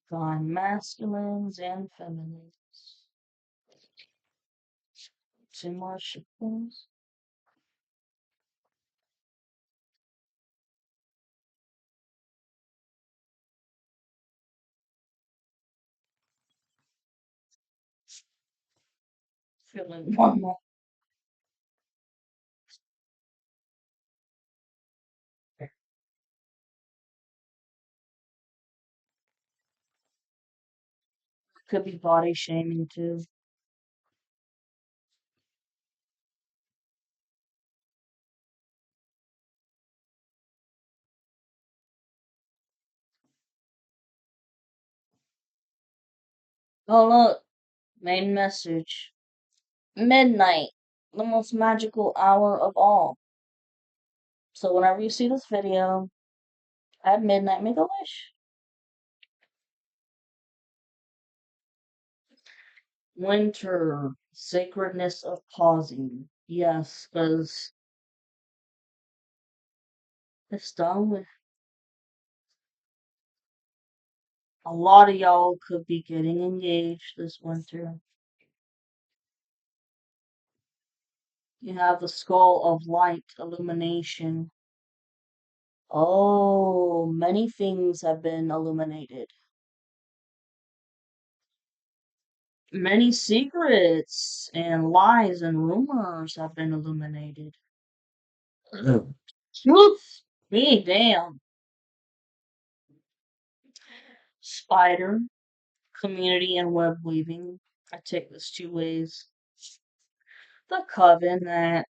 Divine masculines and feminines. Two more shippings. Feeling one more. Could be body shaming too. Oh look, main message. Midnight, the most magical hour of all. So whenever you see this video, at midnight, make a wish. Winter, sacredness of pausing. Yes, because it's done with. A lot of y'all could be getting engaged this winter. You have the skull of light illumination. Oh, many things have been illuminated. Many secrets and lies and rumors have been illuminated. Truth be damn. Spider, community, and web weaving. I take this two ways. The coven, that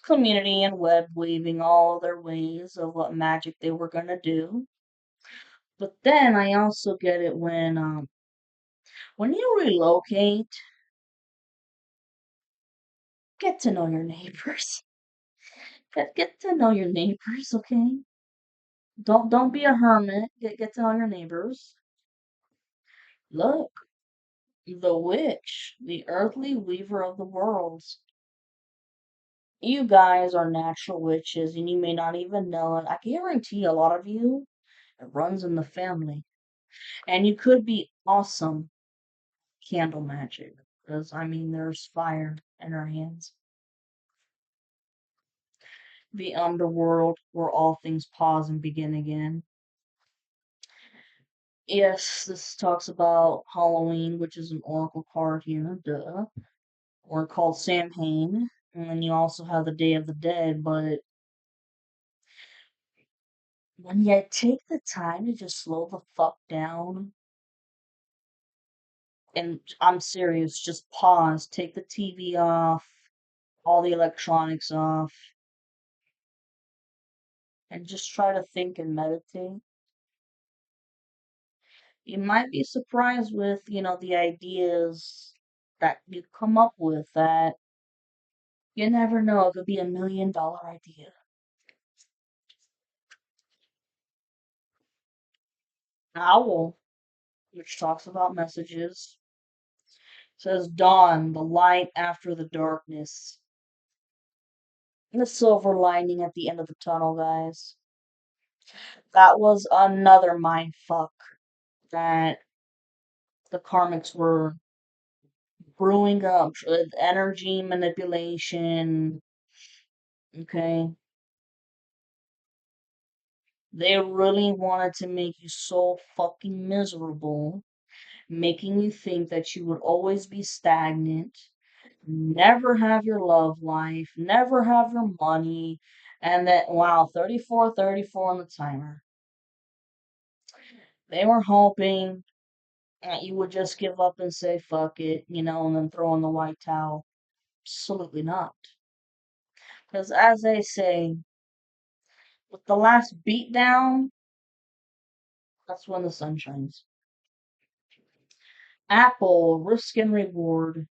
community and web weaving all their ways of what magic they were gonna do. But then I also get it when you relocate, get to know your neighbors. Get to know your neighbors, okay? Don't be a hermit. Get to know your neighbors. Look, the witch, the earthly weaver of the worlds. You guys are natural witches and you may not even know it. I guarantee a lot of you, it runs in the family. And you could be awesome candle magic. Because, I mean, there's fire in our hands. The underworld, where all things pause and begin again. Yes, this talks about Halloween, which is an oracle card here, duh. Or called Samhain. And then you also have the Day of the Dead, but when you take the time to just slow the fuck down, and I'm serious, just pause, take the TV off, all the electronics off, and just try to think and meditate. You might be surprised with, the ideas that you come up with that you never know. It could be $1 million idea. Owl, which talks about messages, says dawn, the light after the darkness. The silver lining at the end of the tunnel, guys. That was another mind fuck that the Karmics were brewing up with energy manipulation. Okay. They really wanted to make you so fucking miserable, making you think that you would always be stagnant, never have your love life, never have your money, and that, wow, 34, 34 on the timer. They were hoping that you would just give up and say fuck it, and then throw in the white towel. Absolutely not. Because as they say, with the last beat down, that's when the sun shines. Apple, risk and reward.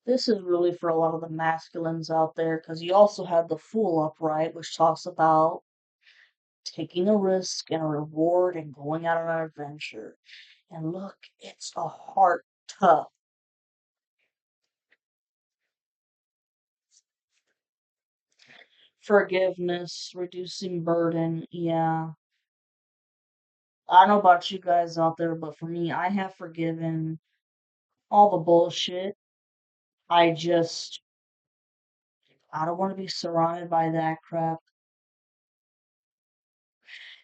This is really for a lot of the masculines out there because you also have the Fool upright, which talks about taking a risk and a reward and going out on an adventure. And look, it's a heart tough. Forgiveness, reducing burden. Yeah. I don't know about you guys out there, but for me, I have forgiven all the bullshit. I just, I don't want to be surrounded by that crap.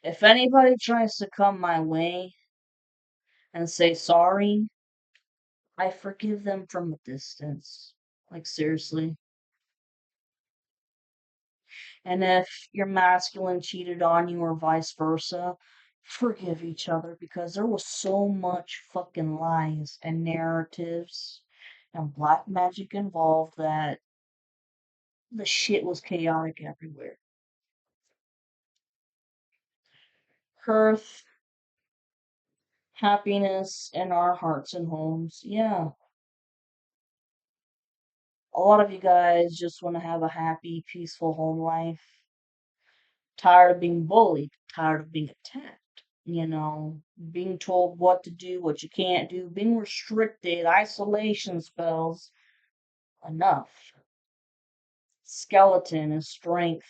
If anybody tries to come my way and say sorry, I forgive them from a distance. Like, seriously. And if your masculine cheated on you or vice versa, forgive each other because there was so much fucking lies and narratives and black magic involved that the shit was chaotic everywhere. Hearth, happiness in our hearts and homes. Yeah. A lot of you guys just want to have a happy, peaceful home life. Tired of being bullied, tired of being attacked, being told what to do, what you can't do, being restricted, isolation spells. Enough. Skeleton is strength.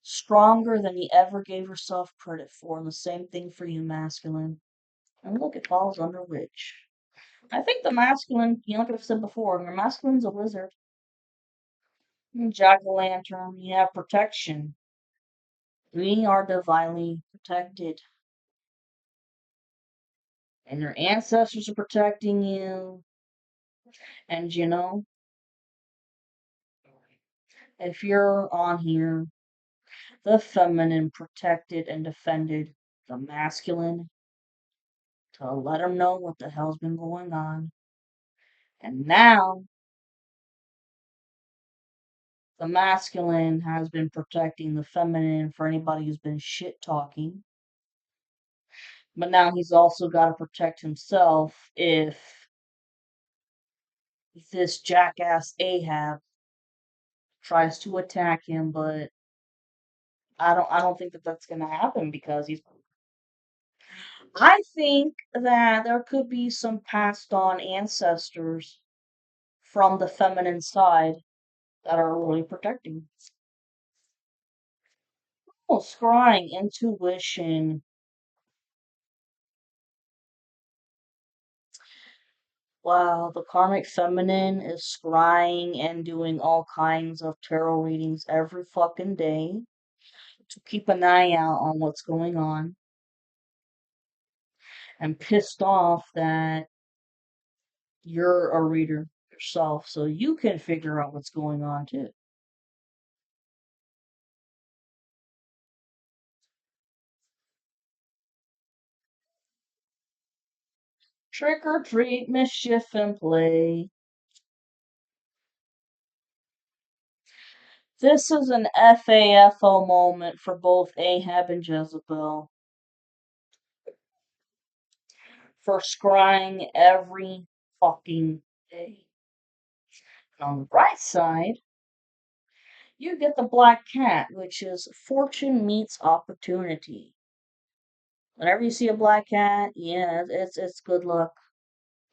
Stronger than you ever gave yourself credit for. And the same thing for you, masculine. And look, it falls under witch. I think the masculine, like I've said before, your masculine's a wizard. Jack o' lantern, you have protection. We are divinely protected. And your ancestors are protecting you. And if you're on here, the feminine protected and defended the masculine to let them know what the hell's been going on. And now the masculine has been protecting the feminine for anybody who's been shit talking. But now he's also got to protect himself if this jackass Ahab tries to attack him, but I don't think that that's going to happen because he's I think that there could be some passed on ancestors from the feminine side that are really protecting. Oh, scrying, intuition. Wow, the karmic feminine is scrying and doing all kinds of tarot readings every fucking day to keep an eye out on what's going on and pissed off that you're a reader yourself so you can figure out what's going on too. Trick or treat, mischief and play. This is an FAFO moment for both Ahab and Jezebel for scrying every fucking day. And on the bright side, you get the black cat, which is fortune meets opportunity. Whenever you see a black cat, yeah, it's good luck.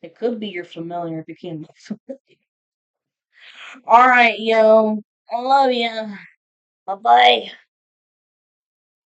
It could be your familiar if you can't. All right, yo, I love you. Bye bye.